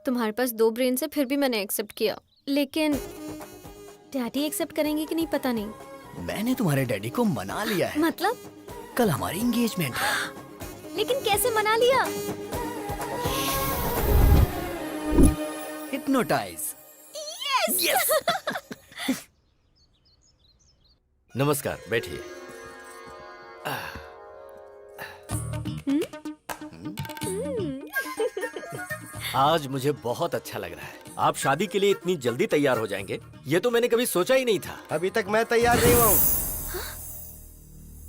तुम्हारे पास दो ब्रेन से फिर भी मैंने एक्सेप्ट किया, लेकिन डैडी एक्सेप्ट करेंगे कि नहीं पता नहीं। मैंने तुम्हारे डैडी को मना लिया है। मतलब? कल हमारी एंगेजमेंट है। लेकिन कैसे मना लिया? हिप्नोटाइज। यस। नमस्कार, बैठिए। आज मुझे बहुत अच्छा लग रहा है। आप शादी के लिए इतनी जल्दी तैयार हो जाएंगे, ये तो मैंने कभी सोचा ही नहीं था। अभी तक मैं तैयार नहीं हूँ।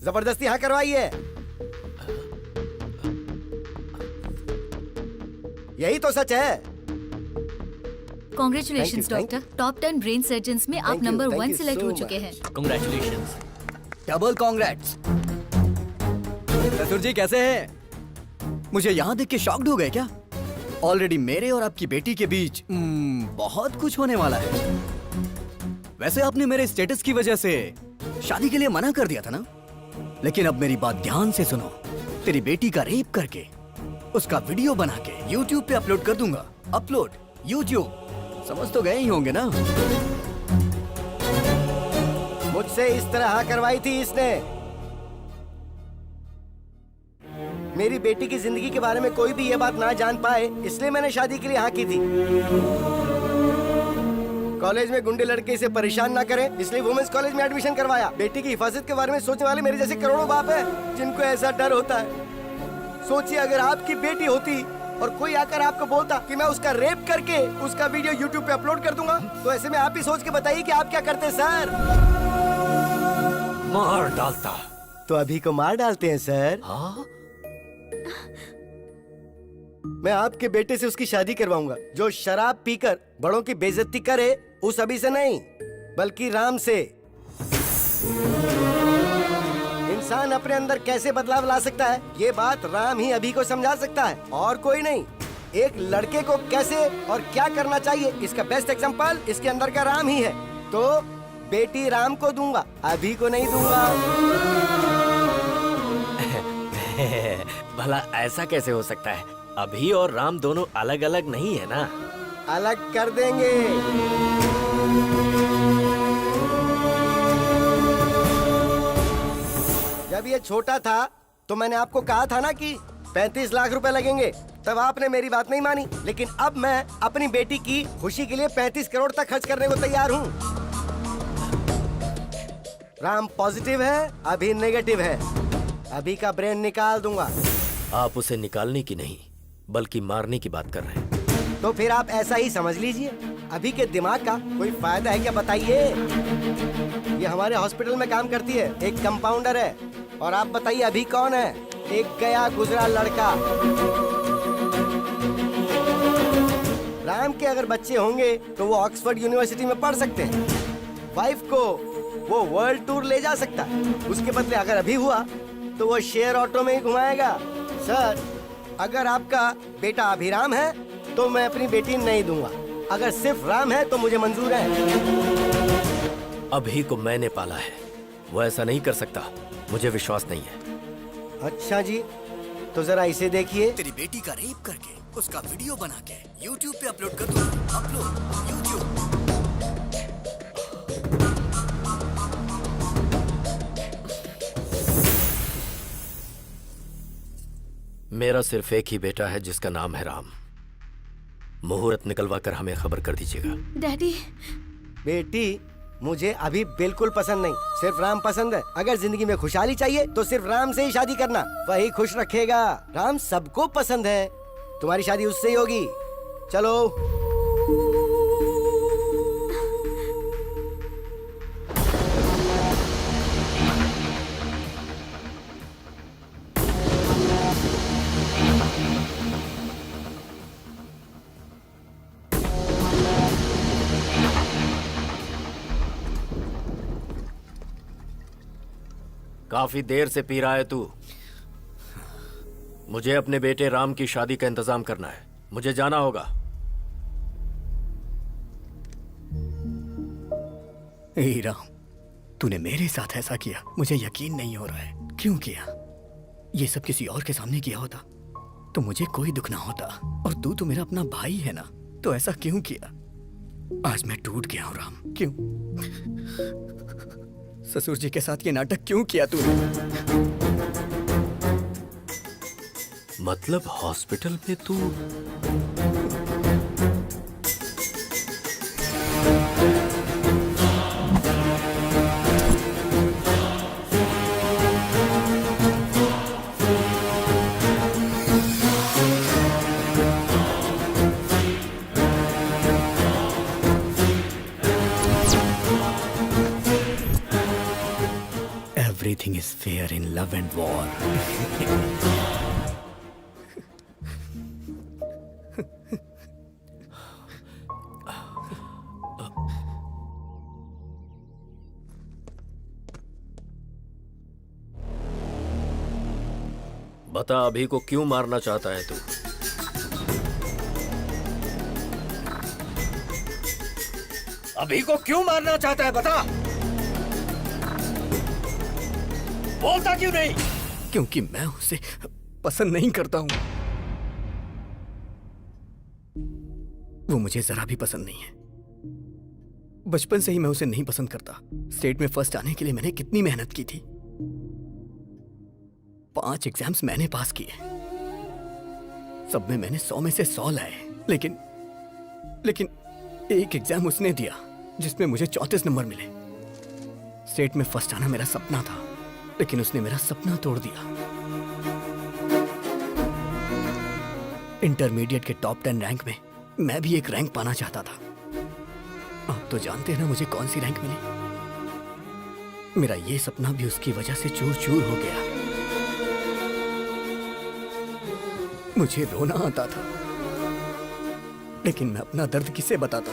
जबरदस्ती हाँ करवाइए। यही तो सच है। Congratulation Thank you, doctor, top 10 brain surgeons में आप Thank you, number thank 1 you select so हो चुके हैं। Congratulations. Double congrats. ससुर जी कैसे हैं? मुझे यहाँ देख के शॉक्ड हो गए क्या? ऑलरेडी मेरे और आपकी बेटी के बीच बहुत कुछ होने वाला है। वैसे आपने मेरे स्टेटस की वजह से शादी के लिए मना कर दिया था ना? लेकिन अब मेरी बात ध्यान से सुनो। तेरी बेटी का रेप करके उसका वीडियो बना के YouTube पे अपलोड कर दूंगा। Upload YouTube। समझ तो गए ही होंगे ना? मुझसे इस तरह हाँ करवाई थी इसने। मेरी बेटी की जिंदगी के बारे में कोई भी ये बात ना जान पाए, इसलिए मैंने शादी के लिए हाँ की थी। कॉलेज में गुंडे लड़के इसे परेशान ना करें, इसलिए वुमेन्स कॉलेज में एडमिशन करवाया। बेटी की हिफाजत के बारे में सोचने वाले मेरे जैसे करोड़ों बाप हैं, जिनको ऐसा डर होता है। सोचिए अगर आपकी बेटी होती और कोई आकर आपको बोलता कि मैं उसका रेप करके उसका वीडियो YouTube पे अपलोड कर दूंगा, तो ऐसे में आप ही सोच के बताइए कि आप क्या करते सर? मार डालता। तो अभी को मार डालते हैं सर? हाँ? मैं आपके बेटे से उसकी शादी करवाऊंगा, जो शराब पीकर बड़ों की बेइज्जती करे, उस अभी से नहीं बल्कि राम से। इंसान अपने अंदर कैसे बदलाव ला सकता है, ये बात राम ही अभी को समझा सकता है, और कोई नहीं। एक लड़के को कैसे और क्या करना चाहिए, इसका बेस्ट एग्जांपल इसके अंदर का राम ही है। तो बेटी राम को दूंगा, अभी को नहीं दूंगा। भला ऐसा कैसे हो सकता है? अभी और राम दोनों अलग अलग नहीं है ना? अलग कर देंगे। जब ये छोटा था तो मैंने आपको कहा था ना कि 35 लाख रुपए लगेंगे, तब आपने मेरी बात नहीं मानी। लेकिन अब मैं अपनी बेटी की खुशी के लिए 35 करोड़ तक खर्च करने को तैयार हूँ। राम पॉजिटिव है, अभी नेगेटिव है। अभी का ब्रेन निकाल दूंगा। आप उसे निकालने की नहीं बल्कि मारने की बात कर रहे हैं। तो फिर आप ऐसा ही समझ लीजिए। अभी के दिमाग का कोई फायदा है क्या बताइए? ये हमारे हॉस्पिटल में काम करती है, एक कंपाउंडर है। और आप बताइए अभी कौन है? एक गया गुजरा लड़का। राम के अगर बच्चे होंगे तो वो ऑक्सफोर्ड यूनिवर्सिटी में पढ़ सकते हैं। वाइफ को वो वर्ल्ड टूर ले जा सकता है। उसके बदले अगर अभी हुआ तो वो शेयर ऑटो में ही घुमाएगा। सर, अगर आपका बेटा अभिराम है तो मैं अपनी बेटी नहीं दूंगा। अगर सिर्फ राम है तो मुझे मंजूर है। अभी को मैंने पाला है, वो ऐसा नहीं कर सकता। मुझे विश्वास नहीं है। अच्छा जी, तो जरा इसे देखिए। तेरी बेटी का रेप करके उसका वीडियो बना के YouTube पे अपलोड कर दूंगा। Upload YouTube। मेरा सिर्फ एक ही बेटा है जिसका नाम है राम। मुहूर्त निकलवा कर हमें खबर कर दीजिएगा। डैडी। बेटी मुझे अभी बिल्कुल पसंद नहीं, सिर्फ राम पसंद है। अगर जिंदगी में खुशहाली चाहिए तो सिर्फ राम से ही शादी करना, वही खुश रखेगा। राम सबको पसंद है, तुम्हारी शादी उससे ही होगी। चलो। काफी देर से पी रहा है तू। मुझे अपने बेटे राम की शादी का इंतजाम करना है। मुझे जाना होगा। हे राम, तूने मेरे साथ ऐसा किया, मुझे यकीन नहीं हो रहा है। क्यों किया? ये सब किसी और के सामने किया होता तो मुझे कोई दुख ना होता। और तू तो मेरा अपना भाई है ना, तो ऐसा क्यों किया? आज मैं टूट गया हूं राम। क्यों? ससुर जी के साथ ये नाटक क्यों किया तूने? मतलब हॉस्पिटल में तू Everything is fair in love and war. बता अभी को क्यों मारना चाहता है तू? अभी को क्यों मारना चाहता है बता। बोलता क्यों नहीं? क्योंकि मैं उसे पसंद नहीं करता हूं। वो मुझे जरा भी पसंद नहीं है। बचपन से ही मैं उसे नहीं पसंद करता। स्टेट में फर्स्ट आने के लिए मैंने कितनी मेहनत की थी। 5 एग्जाम्स मैंने पास किए, सब में मैंने 100 में से 100 लाए। लेकिन एक एग्जाम उसने दिया जिसमें मुझे 34 नंबर मिले। स्टेट में फर्स्ट आना मेरा सपना था, लेकिन उसने मेरा सपना तोड़ दिया। इंटरमीडिएट के टॉप 10 रैंक में मैं भी एक रैंक पाना चाहता था। आप तो जानते हैं ना मुझे कौन सी रैंक मिली। मेरा ये सपना भी उसकी वजह से चूर चूर हो गया। मुझे रोना आता था, लेकिन मैं अपना दर्द किसे बताता?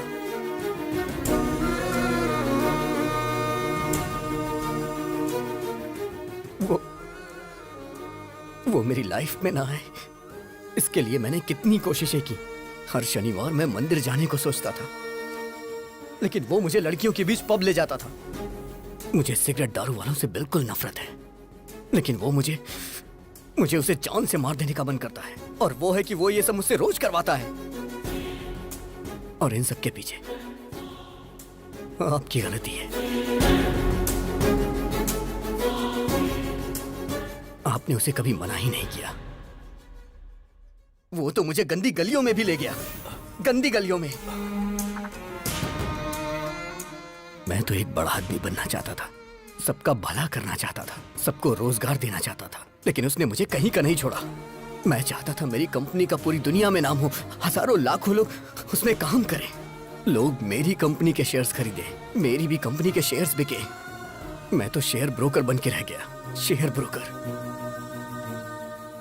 वो मेरी लाइफ में ना आए, इसके लिए मैंने कितनी कोशिशें की। हर शनिवार मैं मंदिर जाने को सोचता था, लेकिन वो मुझे लड़कियों के बीच पब ले जाता था। मुझे सिगरेट दारू वालों से बिल्कुल नफरत है, लेकिन वो मुझे उसे जान से मार देने का मन करता है। और वो है कि वो ये सब मुझसे रोज करवाता है। और इन सब के पीछे आपकी गलती है। आपने उसे कभी मना ही नहीं किया। वो तो मुझे गंदी गलियों में भी ले गया, गंदी गलियों में। मैं तो एक बड़ा आदमी बनना चाहता था, सबका भला करना चाहता था, सबको रोजगार देना चाहता था, लेकिन उसने मुझे कहीं का नहीं छोड़ा। मैं चाहता था मेरी कंपनी का पूरी दुनिया में नाम हो, हजारों लाखों लोग उसमें काम करें, लोग मेरी कंपनी के शेयर्स खरीदे, मेरी भी कंपनी के शेयर्स बिके। मैं तो शेयर ब्रोकर बन के रह गया, शेयर ब्रोकर।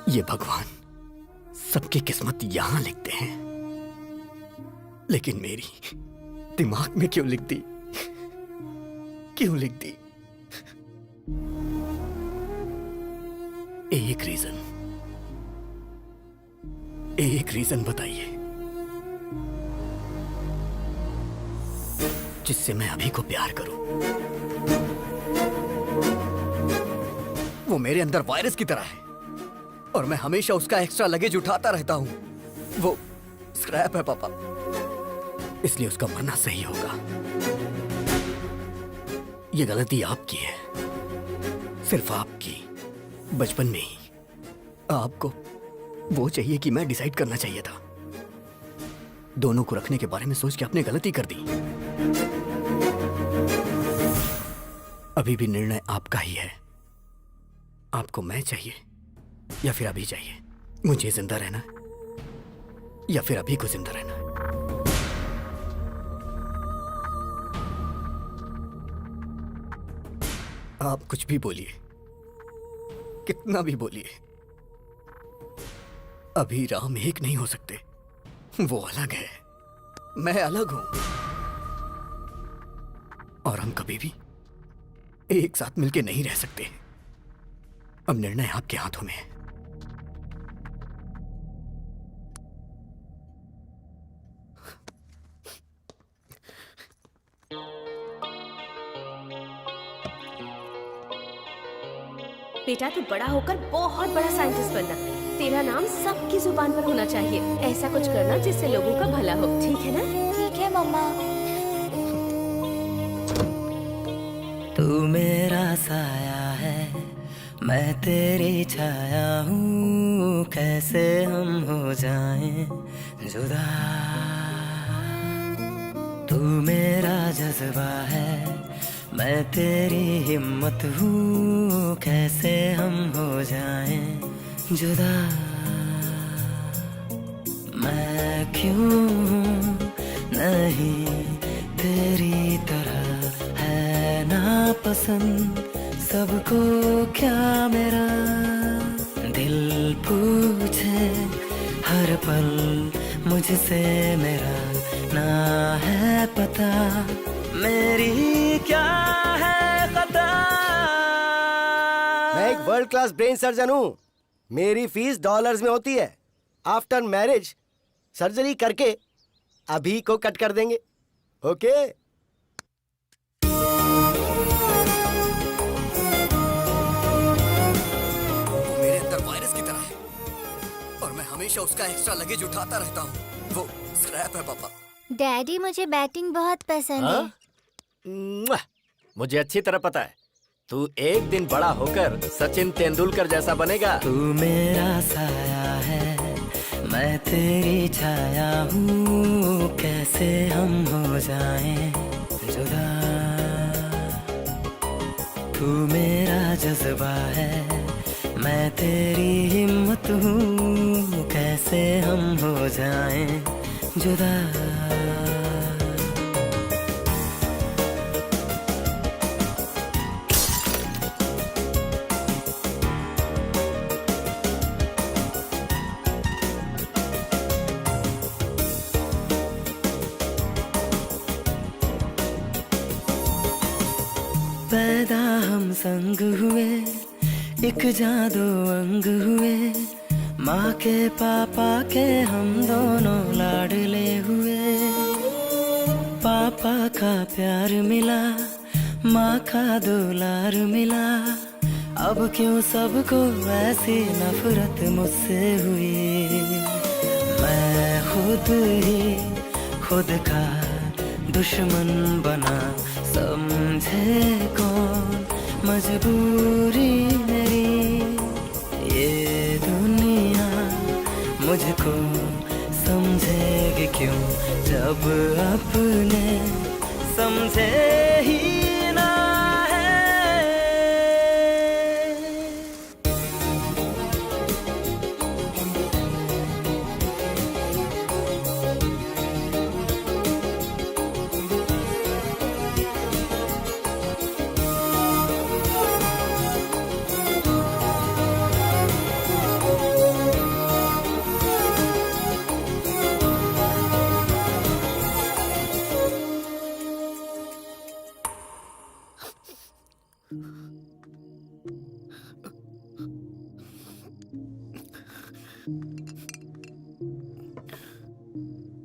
ये भगवान सबकी किस्मत यहां लिखते हैं, लेकिन मेरी दिमाग में क्यों लिख दी? क्यों लिख दी? एक रीजन बताइए जिससे मैं अभी को प्यार करूं। वो मेरे अंदर वायरस की तरह है और मैं हमेशा उसका एक्स्ट्रा लगेज उठाता रहता हूं। वो स्क्रैप है पापा, इसलिए उसका मरना सही होगा। ये गलती आपकी है, सिर्फ आपकी। बचपन में ही आपको वो चाहिए कि मैं डिसाइड करना चाहिए था। दोनों को रखने के बारे में सोच के आपने गलती कर दी। अभी भी निर्णय आपका ही है। आपको मैं चाहिए या फिर अभी चाहिए? मुझे जिंदा रहना या फिर अभी को जिंदा रहना? आप कुछ भी बोलिए, कितना भी बोलिए, अभी राम एक नहीं हो सकते। वो अलग है, मैं अलग हूं, और हम कभी भी एक साथ मिलके नहीं रह सकते। अब निर्णय आपके हाथों में है। बेटा तू बड़ा होकर बहुत बड़ा साइंटिस्ट बनना। तेरा नाम सबकी जुबान पर होना चाहिए। ऐसा कुछ करना जिससे लोगों का भला हो, ठीक है ना? ठीक है मम्मा। तू मेरा साया है, मैं तेरी छाया हूँ, कैसे हम हो जाएं जुदा। तू मेरा जज्बा है, मैं तेरी हिम्मत हूँ, कैसे हम हो जाएं जुदा। मैं क्यों हूँ नहीं तेरी तरह, है ना पसंद सबको क्या मेरा। दिल पूछे हर पल मुझसे मेरा, ना है पता मेरी क्या है खता। मैं एक वर्ल्ड क्लास ब्रेन सर्जन हूँ। मेरी फीस डॉलर्स में होती है। आफ्टर मैरिज सर्जरी करके अभी को कट कर देंगे। ओके? वो मेरे अंदर वायरस की तरह है और मैं हमेशा उसका एक्स्ट्रा लगेज उठाता रहता हूँ। वो स्क्रैप है पापा। डैडी मुझे बैटिंग बहुत पसंद है। मुआ! मुझे अच्छी तरह पता है तू एक दिन बड़ा होकर सचिन तेंदुलकर जैसा बनेगा। तू मेरा साया है, मैं तेरी छाया हूँ, कैसे हम हो जाएं जुदा। तू मेरा जज्बा है, मैं तेरी हिम्मत हूँ, कैसे हम हो जाएं जुदा। पैदा हम संग हुए, एक जादू अंग हुए, माँ के पापा के हम दोनों लाडले हुए। पापा का प्यार मिला, माँ का दुलार मिला, अब क्यों सबको ऐसी नफरत मुझसे हुई। मैं खुद ही खुद का दुश्मन बना, समझे कौन मजबूरी मेरी। ये दुनिया मुझको समझेगी क्यों, जब अपने समझे ही ना है।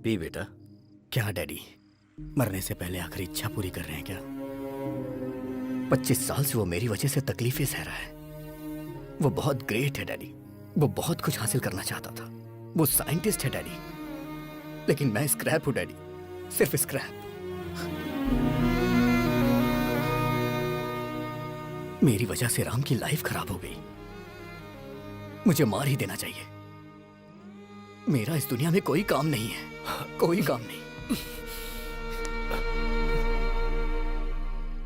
पी बेटा। क्या डैडी मरने से पहले आखिरी इच्छा पूरी कर रहे हैं क्या? 25 साल से वो मेरी वजह से तकलीफें सह रहा है। वो बहुत ग्रेट है डैडी, वो बहुत कुछ हासिल करना चाहता था, वो साइंटिस्ट है डैडी, लेकिन मैं स्क्रैप हूं डैडी, सिर्फ स्क्रैप। मेरी वजह से राम की लाइफ खराब हो गई। मुझे मार ही देना चाहिए। मेरा इस दुनिया में कोई काम नहीं है, कोई काम नहीं।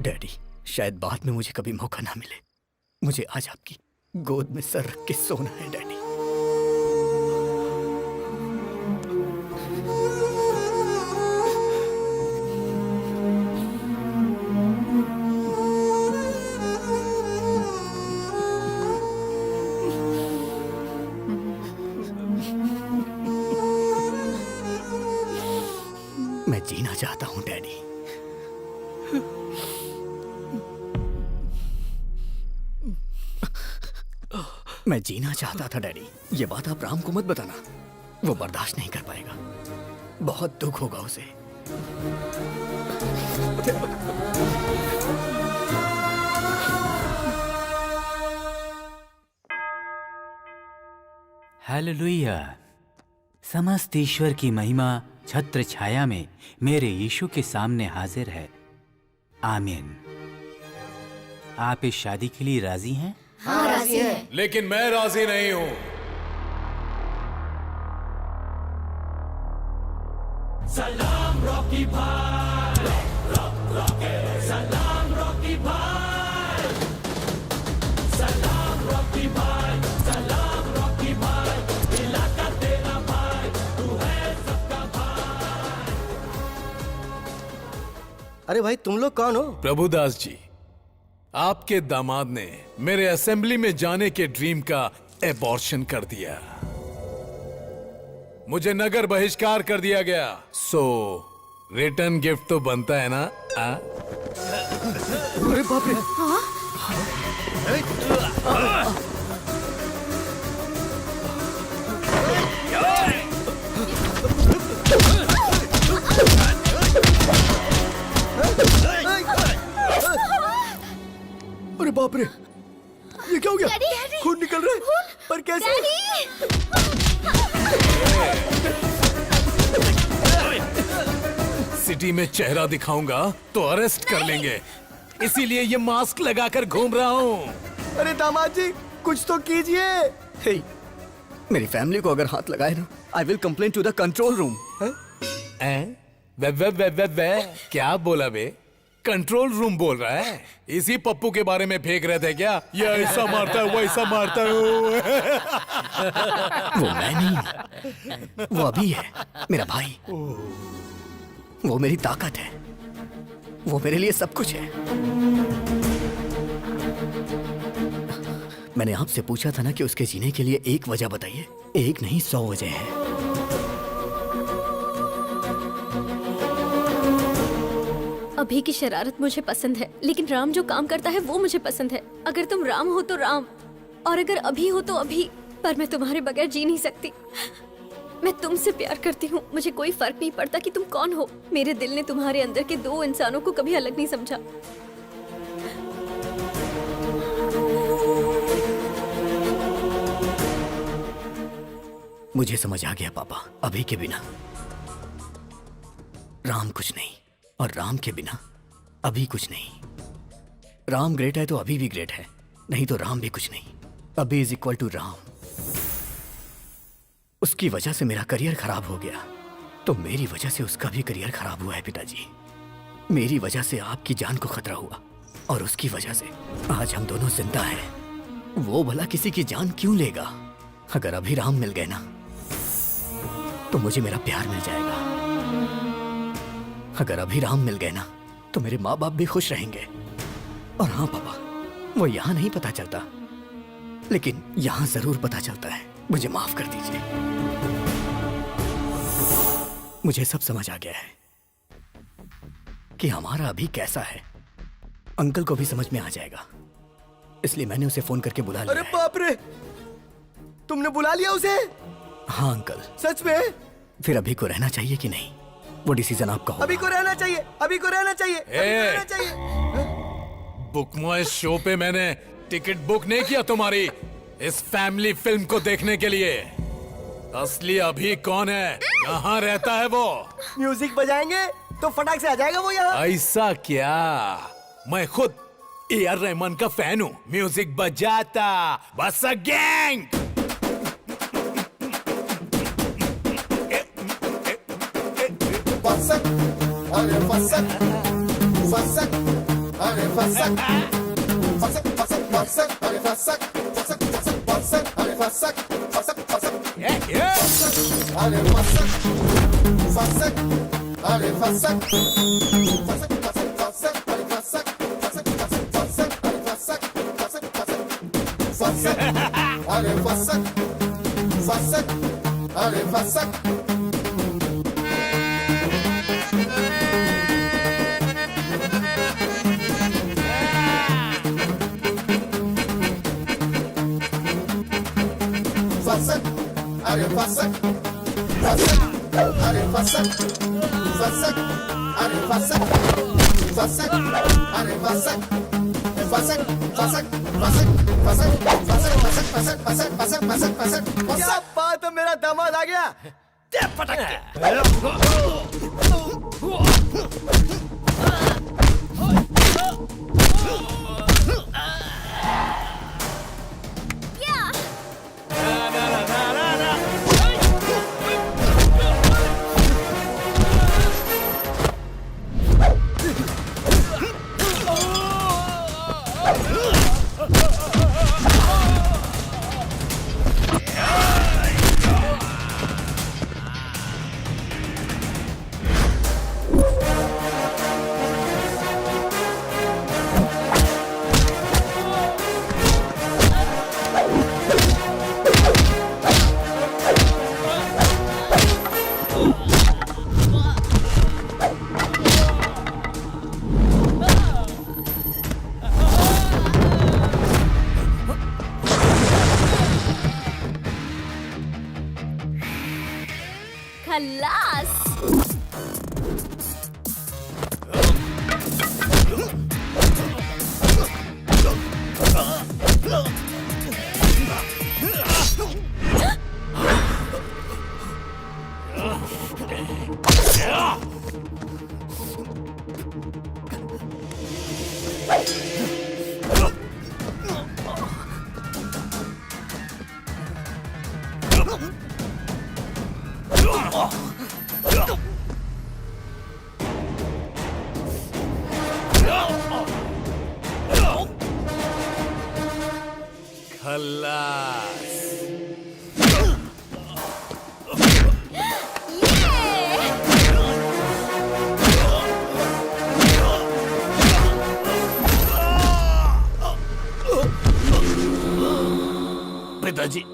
डैडी शायद बाद में मुझे कभी मौका ना मिले, मुझे आज आपकी गोद में सर रख के सोना है डैडी। मैं जीना चाहता हूं डैडी। मैं जीना चाहता था डैडी। ये बात आप राम को मत बताना, वो बर्दाश्त नहीं कर पाएगा, बहुत दुख होगा उसे। हालेलुया। समस्त ईश्वर की महिमा छत्र छाया में मेरे यीशु के सामने हाजिर है। आमीन। आप इस शादी के लिए राजी हैं? हाँ राजी है। लेकिन मैं राजी नहीं हूं। सलाम रॉकी भाई, सलाम रॉकी भाई, सलाम रॉकी भाई, सलाम रॉकी भाई, इलाका तेरा भाई, तू है सबका भाई। अरे भाई तुम लोग कौन हो? प्रभुदास जी, आपके दामाद ने मेरे असेंबली में जाने के ड्रीम का एबॉर्शन कर दिया। मुझे नगर बहिष्कार कर दिया गया। सो रिटर्न गिफ्ट तो बनता है ना? अरे बाप रे! अरे बाप रे! ये क्या हो गया? डैडी! खून निकल रहा है। पर कैसे? सिटी में चेहरा दिखाऊंगा तो अरेस्ट कर लेंगे, इसीलिए ये मास्क लगाकर घूम रहा हूँ। अरे दामाद जी कुछ तो कीजिए। हे, मेरी फैमिली को अगर हाथ लगाए ना, I will complain to the control room. वे क्या बोला बे? कंट्रोल रूम बोल रहा है? इसी पप्पू के बारे में फेंक रहे थे क्या? ये ऐसा मारता है, वैसा मारता है। वो मैं नहीं, वो अभी है, मेरा भाई। वो मेरी ताकत है, वो मेरे लिए सब कुछ है। मैंने आपसे पूछा था ना कि उसके जीने के लिए एक वजह बताइए। एक नहीं 100 वजह है। अभी की शरारत मुझे पसंद है, लेकिन राम जो काम करता है वो मुझे पसंद है। अगर तुम राम हो तो राम, और अगर अभी हो तो अभी। पर मैं तुम्हारे बगैर जी नहीं सकती। मैं तुमसे प्यार करती हूँ, मुझे कोई फर्क नहीं पड़ता कि तुम कौन हो। मेरे दिल ने तुम्हारे अंदर के दो इंसानों को कभी अलग नहीं समझा। मुझे समझ आ गया पापा, अभी के बिना राम कुछ नहीं, और राम के बिना अभी कुछ नहीं। राम ग्रेट है तो अभी भी ग्रेट है, नहीं तो राम भी कुछ नहीं। अभी इज इक्वल टू राम। उसकी वजह से मेरा करियर खराब हो गया, तो मेरी वजह से उसका भी करियर खराब हुआ है पिताजी। मेरी वजह से आपकी जान को खतरा हुआ, और उसकी वजह से आज हम दोनों जिंदा हैं। वो भला किसी की जान क्यों लेगा? अगर अभी राम मिल गए ना, तो मुझे मेरा प्यार मिल जाएगा। अगर अभी राम मिल गए ना, तो मेरे माँ बाप भी खुश रहेंगे। और हाँ पापा, वो यहाँ नहीं पता चलता, लेकिन यहाँ जरूर पता चलता है। मुझे माफ कर दीजिए। मुझे सब समझ आ गया है कि हमारा अभी कैसा है। अंकल को भी समझ में आ जाएगा, इसलिए मैंने उसे फोन करके बुला लिया। अरे बाप रे! तुमने बुला लिया उसे? हाँ अंकल। सच में? फिर अभी को रहना चाहिए कि नहीं, वो डिसीजन आपका होगा। अभी को रहना चाहिए, अभी को रहना चाहिए, अभी को रहना चाहिए। बुक माय शो पे मैंने टिकट बुक नहीं किया तुम्हारी इस फैमिली फिल्म को देखने के लिए। असली अभी कौन है? कहाँ रहता है वो? म्यूजिक बजाएंगे तो फटाक से आ जाएगा वो यहाँ। ऐसा क्या? मैं खुद AR रहमान का फैन हूँ। म्यूजिक बजाता बस अ गैंग। फसक, अरे फसक, फसक, अरे फसक, फसक, फसक, फसक, अरे फसक, फसक, फसक, फसक, अरे फसक, फसक, फसक, अरे फसक, फसक, अरे फसक, फसक, फसक, फसक, अरे फसक, फसक, फसक, फसक, अरे फसक, फसक, फसक, फसक, अरे फसक, फसक, अरे Phasak. Fassak, are fassak, fassak, are fassak, fassak, are fassak, fassak, are fassak, fassak, fassak, fassak, fassak, fassak, fassak, fassak, fassak, fassak, fassak, fassak, क्या बात है, मेरा दामाद आ गया। पटक खल्लास। खल्लास। पिताजी